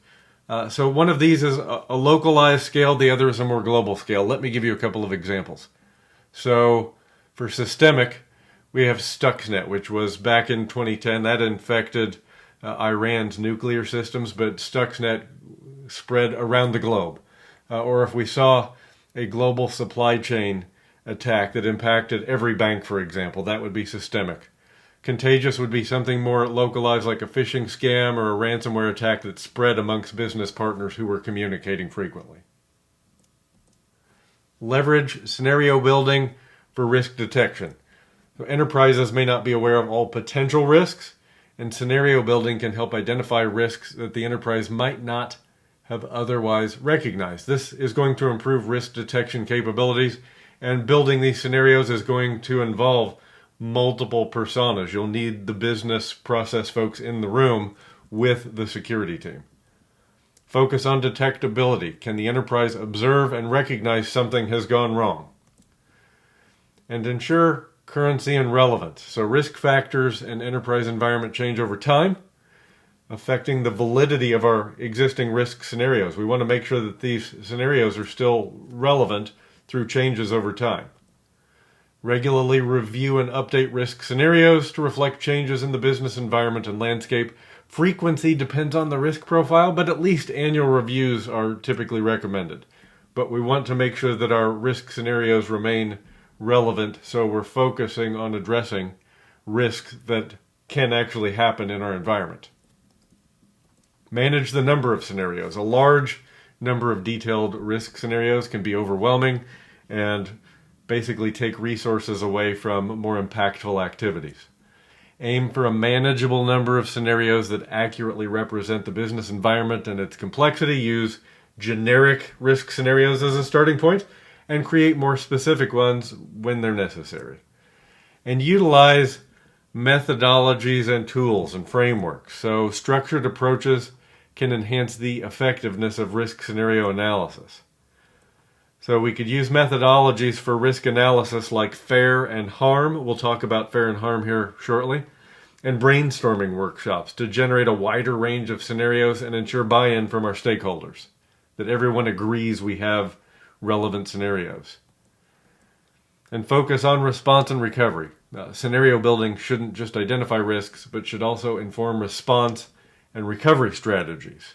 Speaker 1: So one of these is a localized scale, the other is a more global scale. Let me give you a couple of examples. So for systemic, we have Stuxnet, which was back in 2010. That infected Iran's nuclear systems, but Stuxnet spread around the globe. Or if we saw a global supply chain attack that impacted every bank, for example, that would be systemic. Contagious would be something more localized, like a phishing scam or a ransomware attack that spread amongst business partners who were communicating frequently. Leverage scenario building for risk detection. So enterprises may not be aware of all potential risks, and scenario building can help identify risks that the enterprise might not have otherwise recognized. This is going to improve risk detection capabilities, and building these scenarios is going to involve multiple personas. You'll need the business process folks in the room with the security team. Focus on detectability. Can the enterprise observe and recognize something has gone wrong? And ensure currency and relevance. So risk factors and enterprise environment change over time, affecting the validity of our existing risk scenarios. We want to make sure that these scenarios are still relevant through changes over time. Regularly review and update risk scenarios to reflect changes in the business environment and landscape. Frequency depends on the risk profile, but at least annual reviews are typically recommended. But we want to make sure that our risk scenarios remain relevant, so we're focusing on addressing risks that can actually happen in our environment. Manage the number of scenarios. A large number of detailed risk scenarios can be overwhelming and basically take resources away from more impactful activities. Aim for a manageable number of scenarios that accurately represent the business environment and its complexity. Use generic risk scenarios as a starting point and create more specific ones when they're necessary. And utilize methodologies and tools and frameworks. So structured approaches can enhance the effectiveness of risk scenario analysis. So we could use methodologies for risk analysis like FAIR and HARM. We'll talk about FAIR and HARM here shortly. And brainstorming workshops to generate a wider range of scenarios and ensure buy-in from our stakeholders, that everyone agrees we have relevant scenarios. And focus on response and recovery. Scenario building shouldn't just identify risks, but should also inform response and recovery strategies.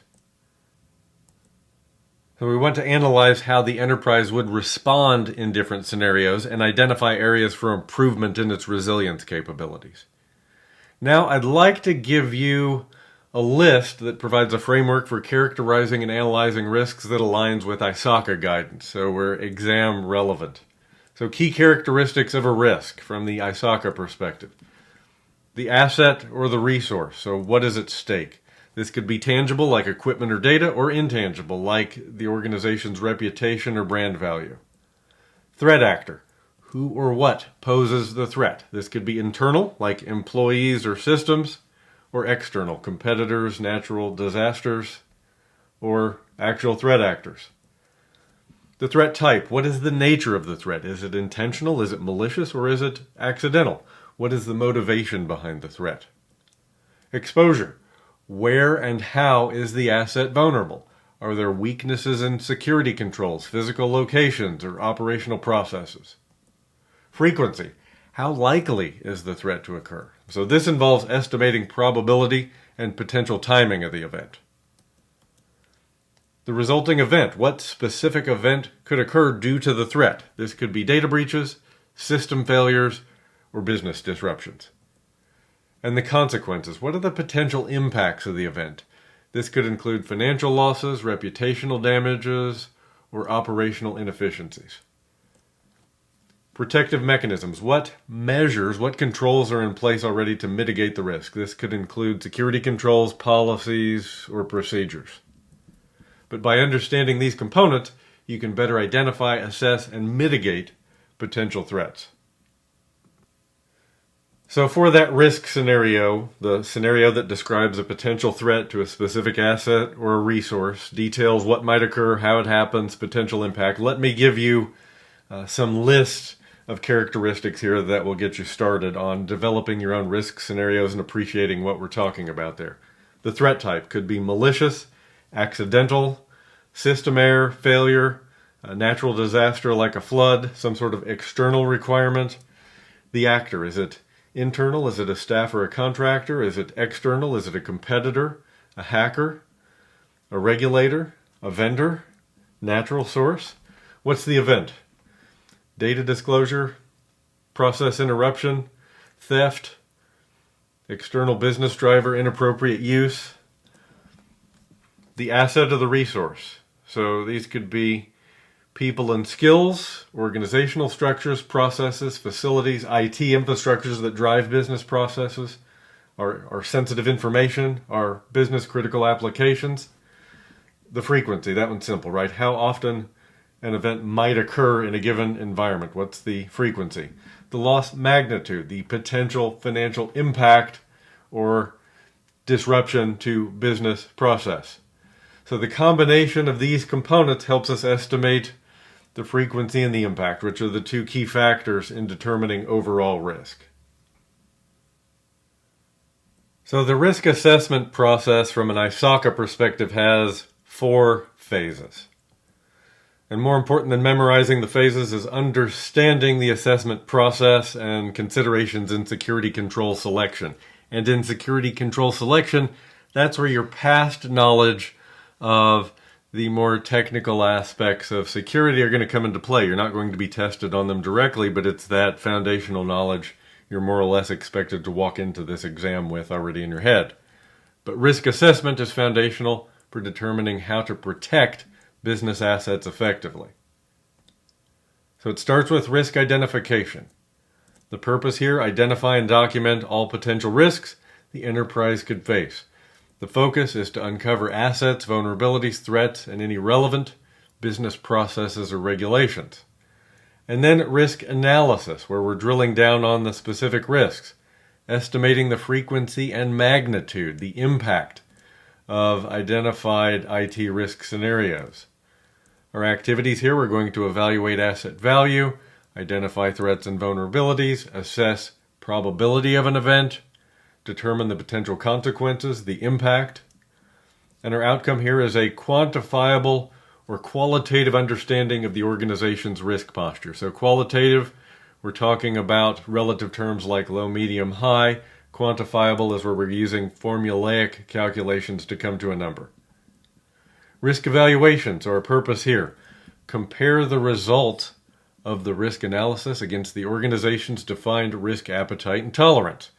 Speaker 1: So we want to analyze how the enterprise would respond in different scenarios and identify areas for improvement in its resilience capabilities. Now, I'd like to give you a list that provides a framework for characterizing and analyzing risks that aligns with ISACA guidance, so we're exam relevant. So key characteristics of a risk from the ISACA perspective. The asset or the resource, so what is at stake? This could be tangible like equipment or data, or intangible like the organization's reputation or brand value. Threat actor, who or what poses the threat? This could be internal like employees or systems, or external, competitors, natural disasters, or actual threat actors. The threat type, what is the nature of the threat? Is it intentional, is it malicious, or is it accidental? What is the motivation behind the threat? Exposure, where and how is the asset vulnerable? Are there weaknesses in security controls, physical locations, or operational processes? Frequency, how likely is the threat to occur? So this involves estimating probability and potential timing of the event. The resulting event, what specific event could occur due to the threat? This could be data breaches, system failures, or business disruptions. And the consequences, what are the potential impacts of the event? This could include financial losses, reputational damages, or operational inefficiencies. Protective mechanisms. What measures, what controls are in place already to mitigate the risk? This could include security controls, policies, or procedures. But by understanding these components, you can better identify, assess, and mitigate potential threats. So for that risk scenario, the scenario that describes a potential threat to a specific asset or a resource, details what might occur, how it happens, potential impact, let me give you some lists of characteristics here that will get you started on developing your own risk scenarios and appreciating what we're talking about there. The threat type could be malicious, accidental, system error, failure, a natural disaster like a flood, some sort of external requirement. The actor, is it internal? Is it a staff or a contractor? Is it external? Is it a competitor, a hacker, a regulator, a vendor, natural source? What's the event? Data disclosure, process interruption, theft, external business driver, inappropriate use. The asset of the resource. So these could be people and skills, organizational structures, processes, facilities, IT infrastructures that drive business processes, our sensitive information, our business critical applications. The frequency, that one's simple, right? How often an event might occur in a given environment. What's the frequency? The loss magnitude, the potential financial impact or disruption to business process. So the combination of these components helps us estimate the frequency and the impact, which are the two key factors in determining overall risk. So the risk assessment process from an ISACA perspective has 4 phases. And more important than memorizing the phases is understanding the assessment process and considerations in security control selection. And in security control selection, that's where your past knowledge of the more technical aspects of security are going to come into play. You're not going to be tested on them directly, but it's that foundational knowledge you're more or less expected to walk into this exam with already in your head. But risk assessment is foundational for determining how to protect business assets effectively. So it starts with risk identification. The purpose here, identify and document all potential risks the enterprise could face. The focus is to uncover assets, vulnerabilities, threats, and any relevant business processes or regulations. And then risk analysis, where we're drilling down on the specific risks, estimating the frequency and magnitude, the impact of identified IT risk scenarios. Our activities here, we're going to evaluate asset value, identify threats and vulnerabilities, assess probability of an event, determine the potential consequences, the impact. And our outcome here is a quantifiable or qualitative understanding of the organization's risk posture. So qualitative, we're talking about relative terms like low, medium, high. Quantifiable is where we're using formulaic calculations to come to a number. Risk evaluations are our purpose here. Compare the result of the risk analysis against the organization's defined risk appetite and tolerance.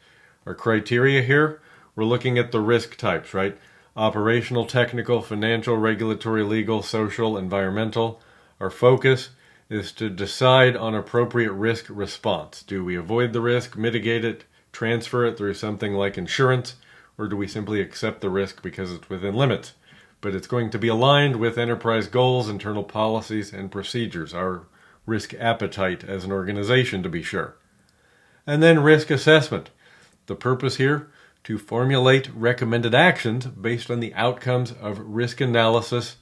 Speaker 1: Our criteria here, we're looking at the risk types, right? Operational, technical, financial, regulatory, legal, social, environmental. Our focus is to decide on appropriate risk response. Do we avoid the risk, mitigate it, transfer it through something like insurance, or do we simply accept the risk because it's within limits? But it's going to be aligned with enterprise goals, internal policies, and procedures, our risk appetite as an organization, to be sure. And then risk assessment. The purpose here, to formulate recommended actions based on the outcomes of risk analysis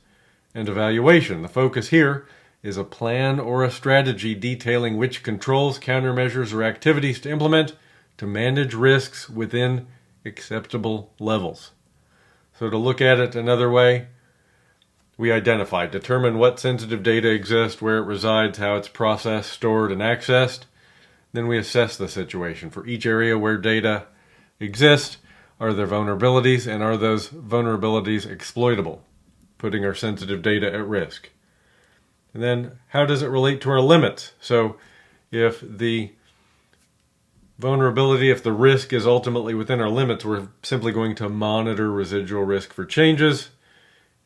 Speaker 1: and evaluation. The focus here is a plan or a strategy detailing which controls, countermeasures, or activities to implement to manage risks within acceptable levels. So to look at it another way, we identify, determine what sensitive data exists, where it resides, how it's processed, stored, and accessed. Then we assess the situation for each area where data exist. Are there vulnerabilities, and are those vulnerabilities exploitable, putting our sensitive data at risk? And then how does it relate to our limits? So if the vulnerability, if the risk is ultimately within our limits, we're simply going to monitor residual risk for changes.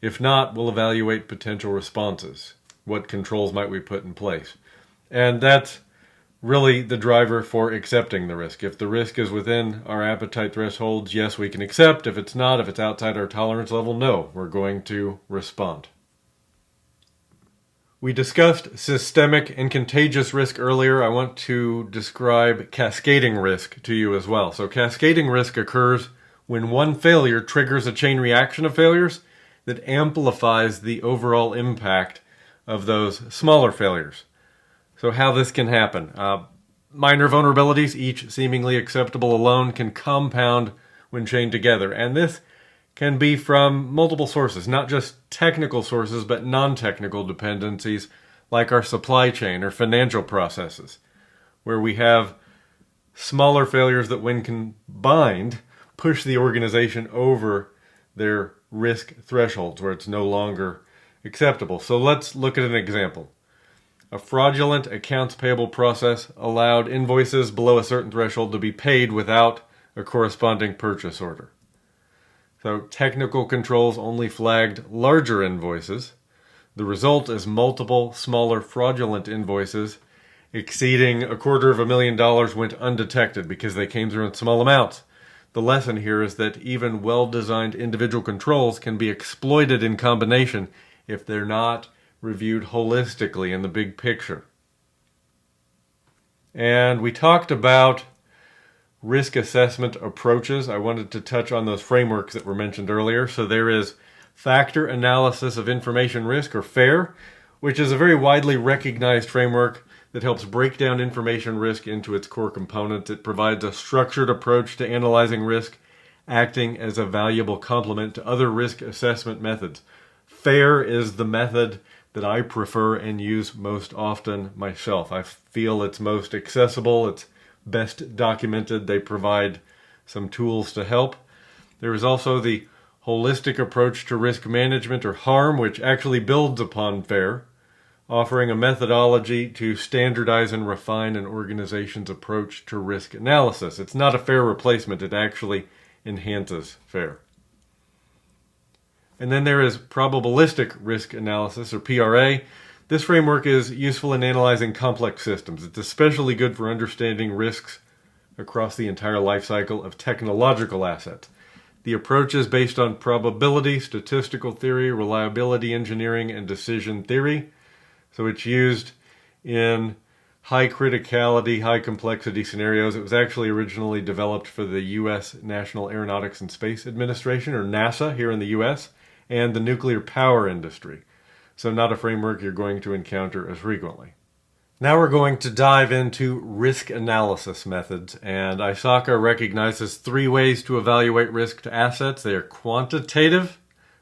Speaker 1: If not, we'll evaluate potential responses. What controls might we put in place? And that's really the driver for accepting the risk. If the risk is within our appetite thresholds, yes, we can accept. If it's not, if it's outside our tolerance level, no, we're going to respond. We discussed systemic and contagious risk earlier. I want to describe cascading risk to you as well. So cascading risk occurs when one failure triggers a chain reaction of failures that amplifies the overall impact of those smaller failures. So how this can happen. Minor vulnerabilities, each seemingly acceptable alone, can compound when chained together. And this can be from multiple sources, not just technical sources, but non-technical dependencies like our supply chain or financial processes, where we have smaller failures that when combined push the organization over their risk thresholds where it's no longer acceptable. So let's look at an example. A fraudulent accounts payable process allowed invoices below a certain threshold to be paid without a corresponding purchase order. So technical controls only flagged larger invoices. The result is multiple smaller fraudulent invoices exceeding $250,000 went undetected because they came through in small amounts. The lesson here is that even well-designed individual controls can be exploited in combination if they're not reviewed holistically in the big picture. And we talked about risk assessment approaches. I wanted to touch on those frameworks that were mentioned earlier. So there is Factor Analysis of Information Risk, or FAIR, which is a very widely recognized framework that helps break down information risk into its core components. It provides a structured approach to analyzing risk, acting as a valuable complement to other risk assessment methods. FAIR is the method that I prefer and use most often myself. I feel it's most accessible, it's best documented. They provide some tools to help. There is also the Holistic Approach to Risk Management, or HARM, which actually builds upon FAIR, offering a methodology to standardize and refine an organization's approach to risk analysis. It's not a FAIR replacement, it actually enhances FAIR. And then there is Probabilistic Risk Analysis, or PRA. This framework is useful in analyzing complex systems. It's especially good for understanding risks across the entire life cycle of technological assets. The approach is based on probability, statistical theory, reliability engineering, and decision theory. So it's used in high criticality, high complexity scenarios. It was actually originally developed for the U.S. National Aeronautics and Space Administration, or NASA, here in the U.S., and the nuclear power industry. So not a framework you're going to encounter as frequently. Now we're going to dive into risk analysis methods, and ISACA recognizes 3 ways to evaluate risk to assets. They are quantitative,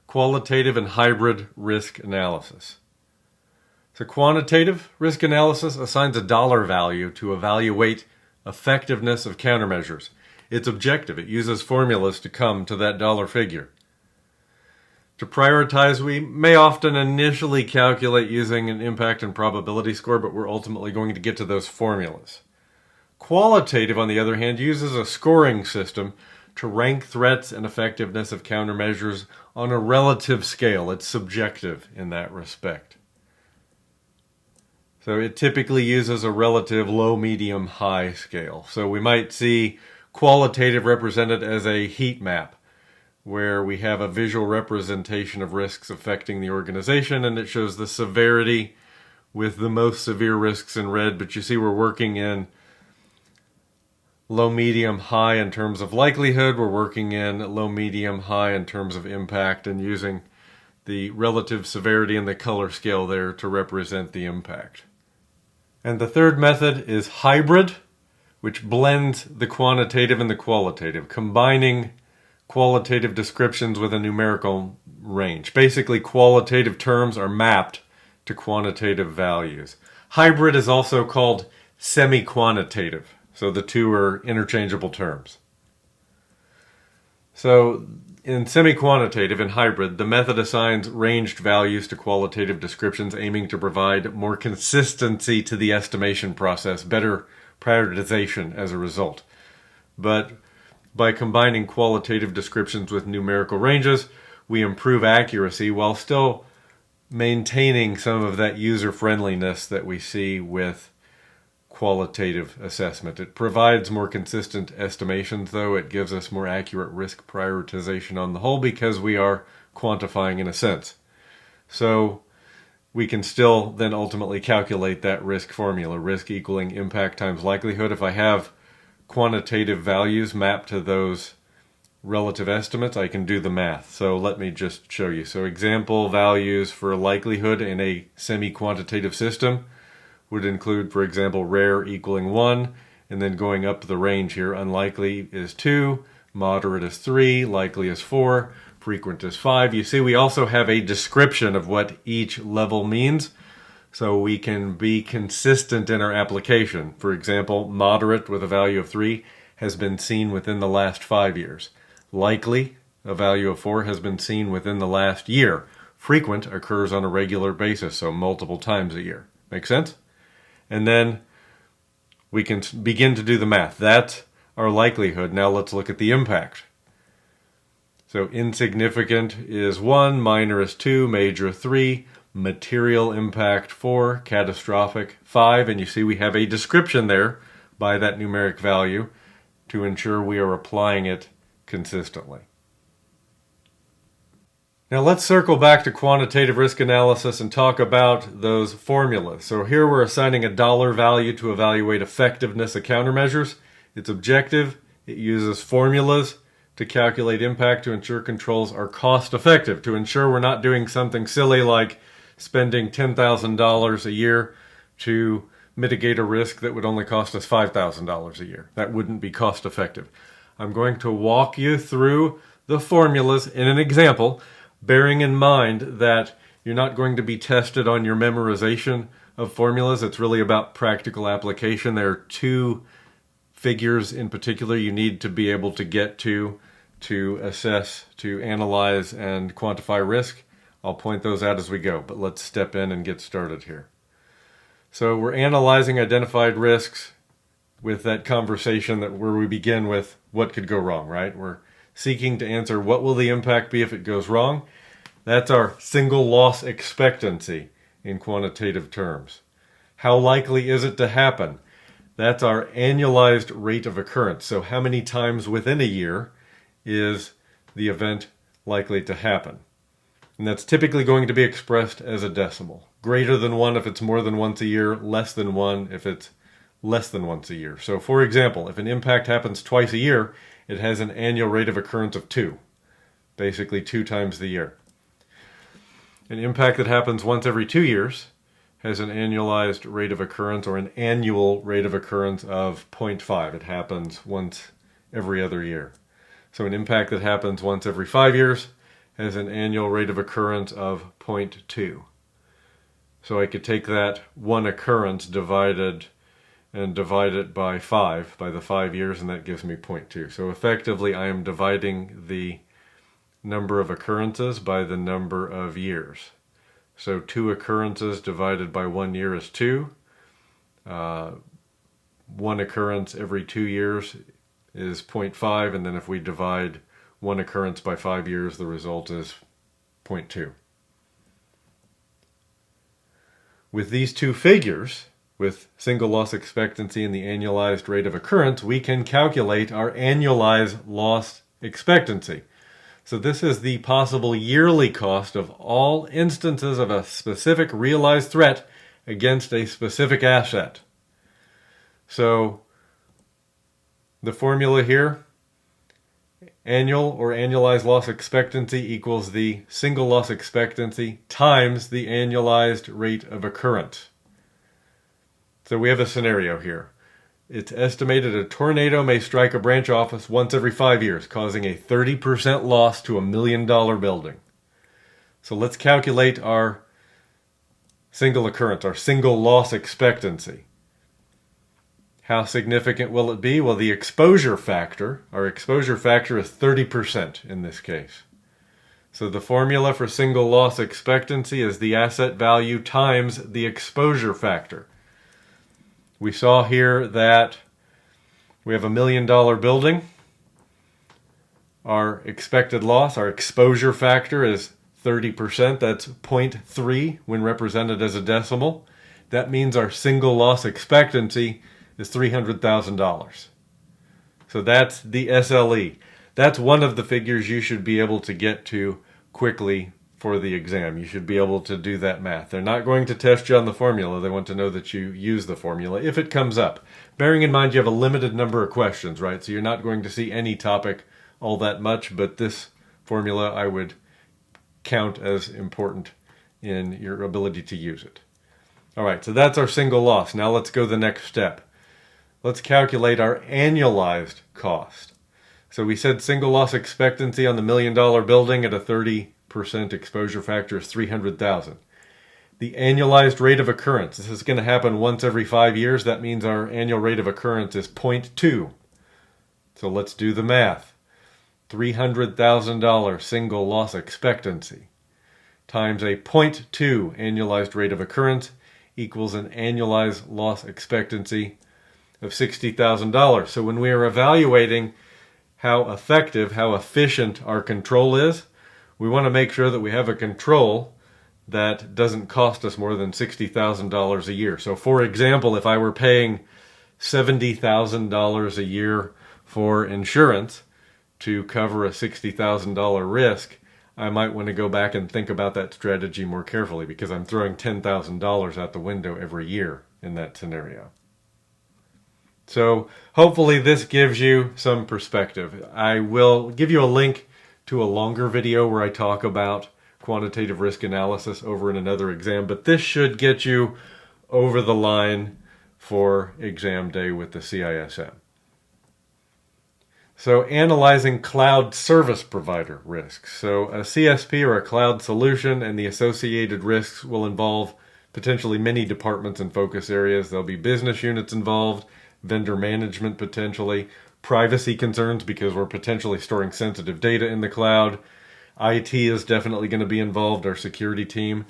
Speaker 1: qualitative, and hybrid risk analysis. So quantitative risk analysis assigns a dollar value to evaluate effectiveness of countermeasures. It's objective. It uses formulas to come to that dollar figure. To prioritize, we may often initially calculate using an impact and probability score, but we're ultimately going to get to those formulas. Qualitative, on the other hand, uses a scoring system to rank threats and effectiveness of countermeasures on a relative scale. It's subjective in that respect. So it typically uses a relative low, medium, high scale. So we might see qualitative represented as a heat map, where we have a visual representation of risks affecting the organization, and it shows the severity with the most severe risks in red. But you see we're working in low, medium, high in terms of likelihood. We're working in low, medium, high in terms of impact, and using the relative severity and the color scale there to represent the impact. And the third method is hybrid, which blends the quantitative and the qualitative, combining qualitative descriptions with a numerical range. Basically, qualitative terms are mapped to quantitative values. Hybrid is also called semi-quantitative, so the two are interchangeable terms. So in semi-quantitative and hybrid, the method assigns ranged values to qualitative descriptions, aiming to provide more consistency to the estimation process, better prioritization as a result. But by combining qualitative descriptions with numerical ranges, we improve accuracy while still maintaining some of that user-friendliness that we see with qualitative assessment. It provides more consistent estimations, though. It gives us more accurate risk prioritization on the whole because we are quantifying in a sense. So we can still then ultimately calculate that risk formula, risk equaling impact times likelihood. If I have quantitative values mapped to those relative estimates, I can do the math. So let me just show you. So example values for likelihood in a semi-quantitative system would include, for example, rare equaling 1, and then going up the range here. Unlikely is 2, moderate is 3, likely is 4, frequent is 5. You see we also have a description of what each level means, so we can be consistent in our application. For example, moderate with a value of 3 has been seen within the last 5 years. Likely, a value of 4, has been seen within the last year. Frequent occurs on a regular basis, so multiple times a year. Make sense? And then we can begin to do the math. That's our likelihood. Now let's look at the impact. So insignificant is 1, minor is 2, major 3, material impact 4, catastrophic 5. And you see we have a description there by that numeric value to ensure we are applying it consistently. Now let's circle back to quantitative risk analysis and talk about those formulas. So here we're assigning a dollar value to evaluate effectiveness of countermeasures. It's objective. It uses formulas to calculate impact to ensure controls are cost effective, to ensure we're not doing something silly like spending $10,000 a year to mitigate a risk that would only cost us $5,000 a year. That wouldn't be cost effective. I'm going to walk you through the formulas in an example, bearing in mind that you're not going to be tested on your memorization of formulas. It's really about practical application. There are two figures in particular you need to be able to get to assess, to analyze, and quantify risk. I'll point those out as we go, but let's step in and get started here. So we're analyzing identified risks with that conversation where we begin with what could go wrong, right? We're seeking to answer what will the impact be if it goes wrong. That's our single loss expectancy in quantitative terms. How likely is it to happen? That's our annualized rate of occurrence. So how many times within a year is the event likely to happen? And that's typically going to be expressed as a decimal. Greater than 1 if it's more than once a year, less than 1 if it's less than once a year. So for example, if an impact happens twice a year, it has an annual rate of occurrence of 2, basically 2 times the year. An impact that happens once every 2 years has an annualized rate of occurrence, or an annual rate of occurrence, of 0.5. It happens once every other year. So an impact that happens once every 5 years has an annual rate of occurrence of 0.2. So I could take that one occurrence divide it by 5, by the 5 years, and that gives me 0.2. So effectively I am dividing the number of occurrences by the number of years. So 2 occurrences divided by 1 year is 2. 1 occurrence every 2 years is 0.5, and then if we divide one occurrence by 5 years, the result is 0.2. With these two figures, with single loss expectancy and the annualized rate of occurrence, we can calculate our annualized loss expectancy. So this is the possible yearly cost of all instances of a specific realized threat against a specific asset. So the formula here, annual or annualized loss expectancy equals the single loss expectancy times the annualized rate of occurrence. So we have a scenario here. It's estimated a tornado may strike a branch office once every 5 years, causing a 30% loss to $1 million building. So let's calculate our single occurrence, our single loss expectancy. How significant will it be? Well, the exposure factor, our exposure factor is 30% in this case. So the formula for single loss expectancy is the asset value times the exposure factor. We saw here that we have $1 million building. Our expected loss, our exposure factor is 30%. That's 0.3 when represented as a decimal. That means our single loss expectancy is $300,000. So that's the SLE. That's one of the figures you should be able to get to quickly for the exam. You should be able to do that math. They're not going to test you on the formula. They want to know that you use the formula if it comes up. Bearing in mind you have a limited number of questions, right? So you're not going to see any topic all that much, but this formula I would count as important in your ability to use it. All right, so that's our single loss. Now let's go the next step. Let's calculate our annualized cost. So we said single loss expectancy on the $1 million building at a 30% exposure factor is $300,000. The annualized rate of occurrence, this is going to happen once every 5 years. That means our annual rate of occurrence is 0.2. So let's do the math. $300,000 single loss expectancy times a 0.2 annualized rate of occurrence equals an annualized loss expectancy of $60,000. So when we are evaluating how effective, how efficient our control is, we want to make sure that we have a control that doesn't cost us more than $60,000 a year. So for example, if I were paying $70,000 a year for insurance to cover a $60,000 risk, I might want to go back and think about that strategy more carefully because I'm throwing $10,000 out the window every year in that scenario. So hopefully this gives you some perspective. I will give you a link to a longer video where I talk about quantitative risk analysis over in another exam, but this should get you over the line for exam day with the CISM. So analyzing cloud service provider risks. So a CSP or a cloud solution and the associated risks will involve potentially many departments and focus areas. There'll be business units involved, vendor management potentially, privacy concerns because we're potentially storing sensitive data in the cloud. IT is definitely going to be involved, our security team.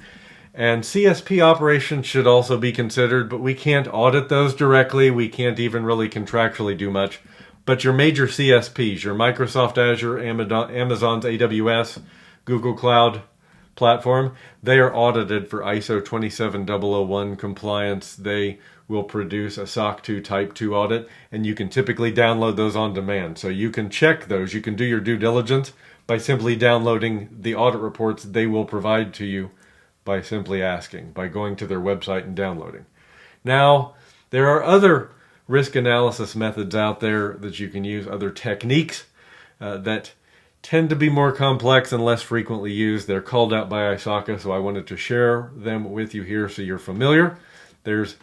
Speaker 1: And CSP operations should also be considered, but we can't audit those directly. We can't even really contractually do much. But your major CSPs, your Microsoft Azure, Amazon's AWS, Google Cloud Platform, they are audited for ISO 27001 compliance. They will produce a SOC 2 Type 2 audit, and you can typically download those on demand. So you can check those. You can do your due diligence by simply downloading the audit reports they will provide to you by simply asking, by going to their website and downloading. Now, there are other risk analysis methods out there that you can use, other techniques that tend to be more complex and less frequently used. They're called out by ISACA, so I wanted to share them with you here so you're familiar. There's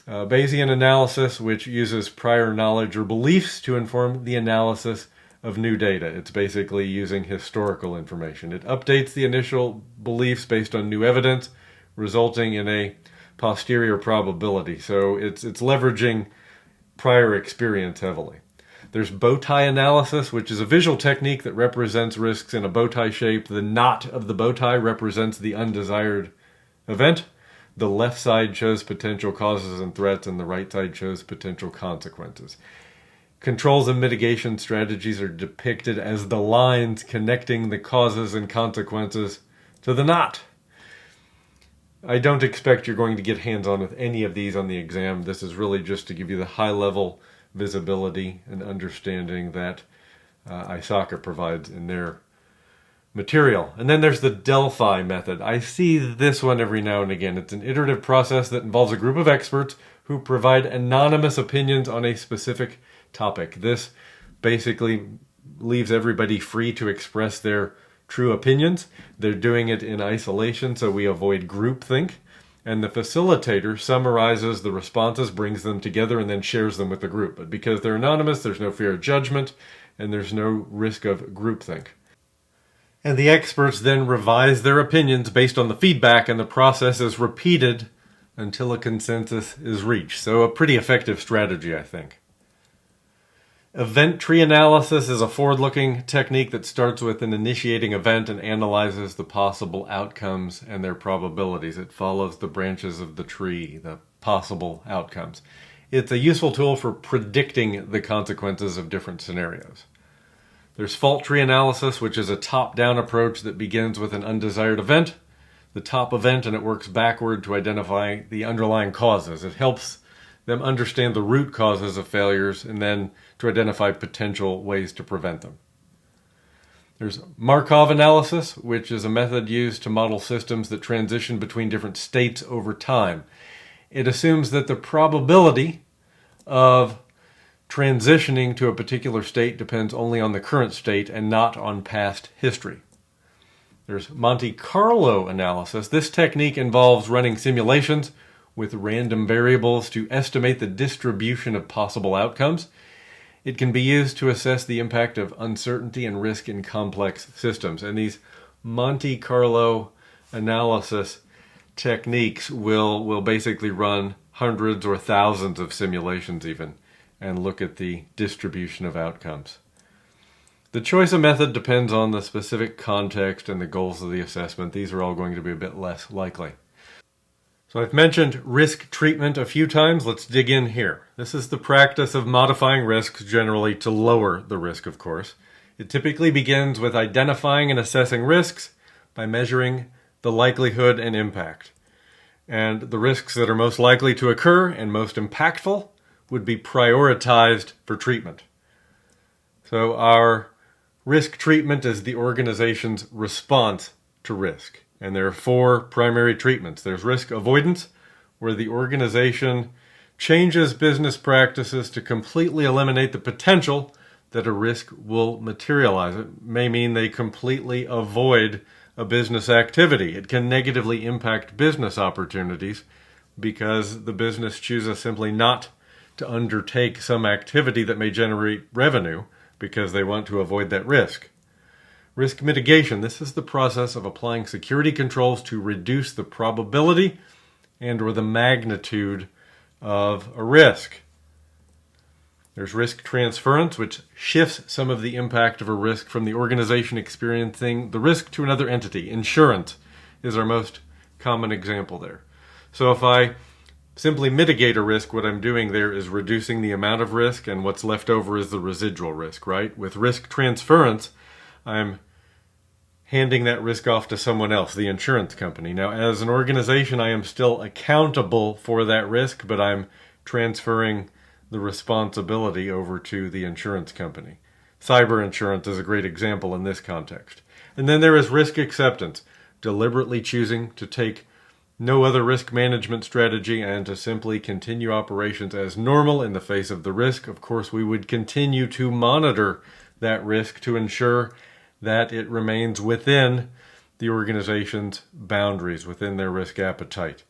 Speaker 1: Bayesian analysis, which uses prior knowledge or beliefs to inform the analysis of new data. It's basically using historical information. It updates the initial beliefs based on new evidence, resulting in a posterior probability. So it's leveraging prior experience heavily. There's bow tie analysis, which is a visual technique that represents risks in a bow tie shape. The knot of the bow tie represents the undesired event. The left side shows potential causes and threats, and the right side shows potential consequences. Controls and mitigation strategies are depicted as the lines connecting the causes and consequences to the knot. I don't expect you're going to get hands-on with any of these on the exam. This is really just to give you the high-level visibility and understanding that ISACA provides in their material. And then there's the Delphi method. I see this one every now and again. It's an iterative process that involves a group of experts who provide anonymous opinions on a specific topic. This basically leaves everybody free to express their true opinions. They're doing it in isolation, so we avoid groupthink. And the facilitator summarizes the responses, brings them together, and then shares them with the group. But because they're anonymous, there's no fear of judgment, and there's no risk of groupthink. And the experts then revise their opinions based on the feedback, and the process is repeated until a consensus is reached. So a pretty effective strategy, I think. Event tree analysis is a forward-looking technique that starts with an initiating event and analyzes the possible outcomes and their probabilities. It follows the branches of the tree, the possible outcomes. It's a useful tool for predicting the consequences of different scenarios. There's fault tree analysis, which is a top-down approach that begins with an undesired event, the top event, and it works backward to identify the underlying causes. It helps them understand the root causes of failures and then to identify potential ways to prevent them. There's Markov analysis, which is a method used to model systems that transition between different states over time. It assumes that the probability of transitioning to a particular state depends only on the current state and not on past history. There's Monte Carlo analysis. This technique involves running simulations with random variables to estimate the distribution of possible outcomes. It can be used to assess the impact of uncertainty and risk in complex systems. And these Monte Carlo analysis techniques will basically run hundreds or thousands of simulations even and look at the distribution of outcomes. The choice of method depends on the specific context and the goals of the assessment. These are all going to be a bit less likely. So I've mentioned risk treatment a few times. Let's dig in here. This is the practice of modifying risks generally to lower the risk, of course. It typically begins with identifying and assessing risks by measuring the likelihood and impact. And the risks that are most likely to occur and most impactful would be prioritized for treatment. So our risk treatment is the organization's response to risk. And there are four primary treatments. There's risk avoidance, where the organization changes business practices to completely eliminate the potential that a risk will materialize. It may mean they completely avoid a business activity. It can negatively impact business opportunities because the business chooses simply not to undertake some activity that may generate revenue because they want to avoid that risk. Risk mitigation. This is the process of applying security controls to reduce the probability and or the magnitude of a risk. There's risk transference, which shifts some of the impact of a risk from the organization experiencing the risk to another entity. Insurance is our most common example there. So if I simply mitigate a risk, what I'm doing there is reducing the amount of risk, and what's left over is the residual risk, right? With risk transference, I'm handing that risk off to someone else, the insurance company. Now, as an organization, I am still accountable for that risk, but I'm transferring the responsibility over to the insurance company. Cyber insurance is a great example in this context. And then there is risk acceptance, deliberately choosing to take no other risk management strategy and to simply continue operations as normal in the face of the risk. Of course, we would continue to monitor that risk to ensure that it remains within the organization's boundaries, within their risk appetite.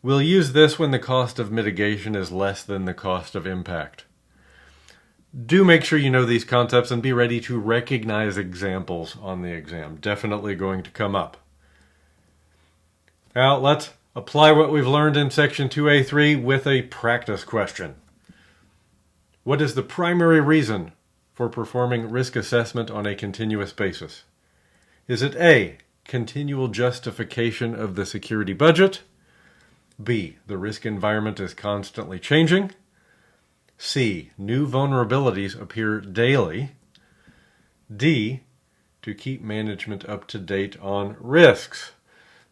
Speaker 1: We'll use this when the cost of mitigation is less than the cost of impact. Do make sure you know these concepts and be ready to recognize examples on the exam. Definitely going to come up. Now, let's apply what we've learned in Section 2A3 with a practice question. What is the primary reason for performing risk assessment on a continuous basis? Is it A, continual justification of the security budget? B, the risk environment is constantly changing? C, new vulnerabilities appear daily. D, to keep management up to date on risks.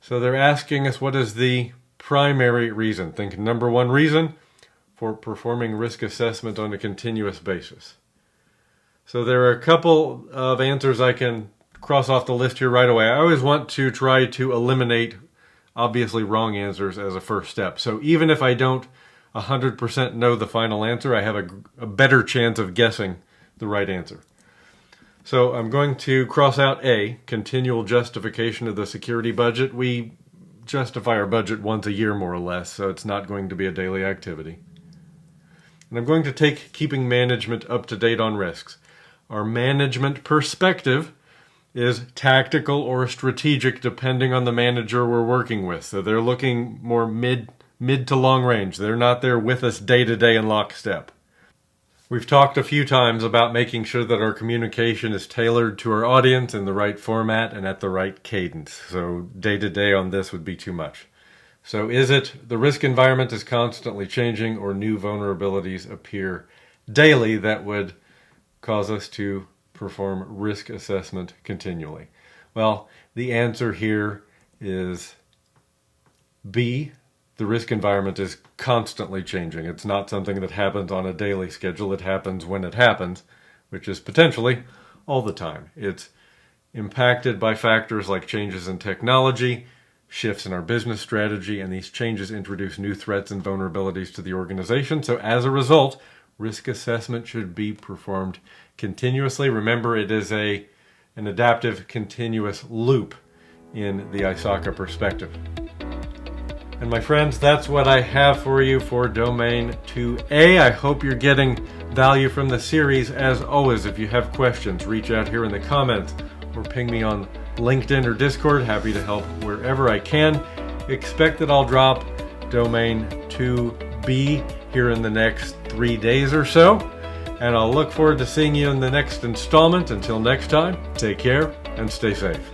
Speaker 1: So they're asking us, what is the primary reason? Think number one reason for performing risk assessment on a continuous basis. So there are a couple of answers I can cross off the list here right away. I always want to try to eliminate obviously wrong answers as a first step. So even if I don't 100% know the final answer, I have a better chance of guessing the right answer. So I'm going to cross out A, continual justification of the security budget. We justify our budget once a year, more or less, so it's not going to be a daily activity. And I'm going to take keeping management up to date on risks. Our management perspective is tactical or strategic depending on the manager we're working with. So they're looking more mid to long range. They're not there with us day to day in lockstep. We've talked a few times about making sure that our communication is tailored to our audience in the right format and at the right cadence. So day to day on this would be too much. So is it the risk environment is constantly changing or new vulnerabilities appear daily that would cause us to perform risk assessment continually? Well, the answer here is B. The risk environment is constantly changing. It's not something that happens on a daily schedule. It happens when it happens, which is potentially all the time. It's impacted by factors like changes in technology, shifts in our business strategy, and these changes introduce new threats and vulnerabilities to the organization. So as a result, risk assessment should be performed continuously. Remember, it is an adaptive continuous loop in the ISACA perspective. And my friends, that's what I have for you for Domain 2A. I hope you're getting value from the series. As always, if you have questions, reach out here in the comments or ping me on LinkedIn or Discord. Happy to help wherever I can. Expect that I'll drop Domain 2B here in the next 3 days or so. And I'll look forward to seeing you in the next installment. Until next time, take care and stay safe.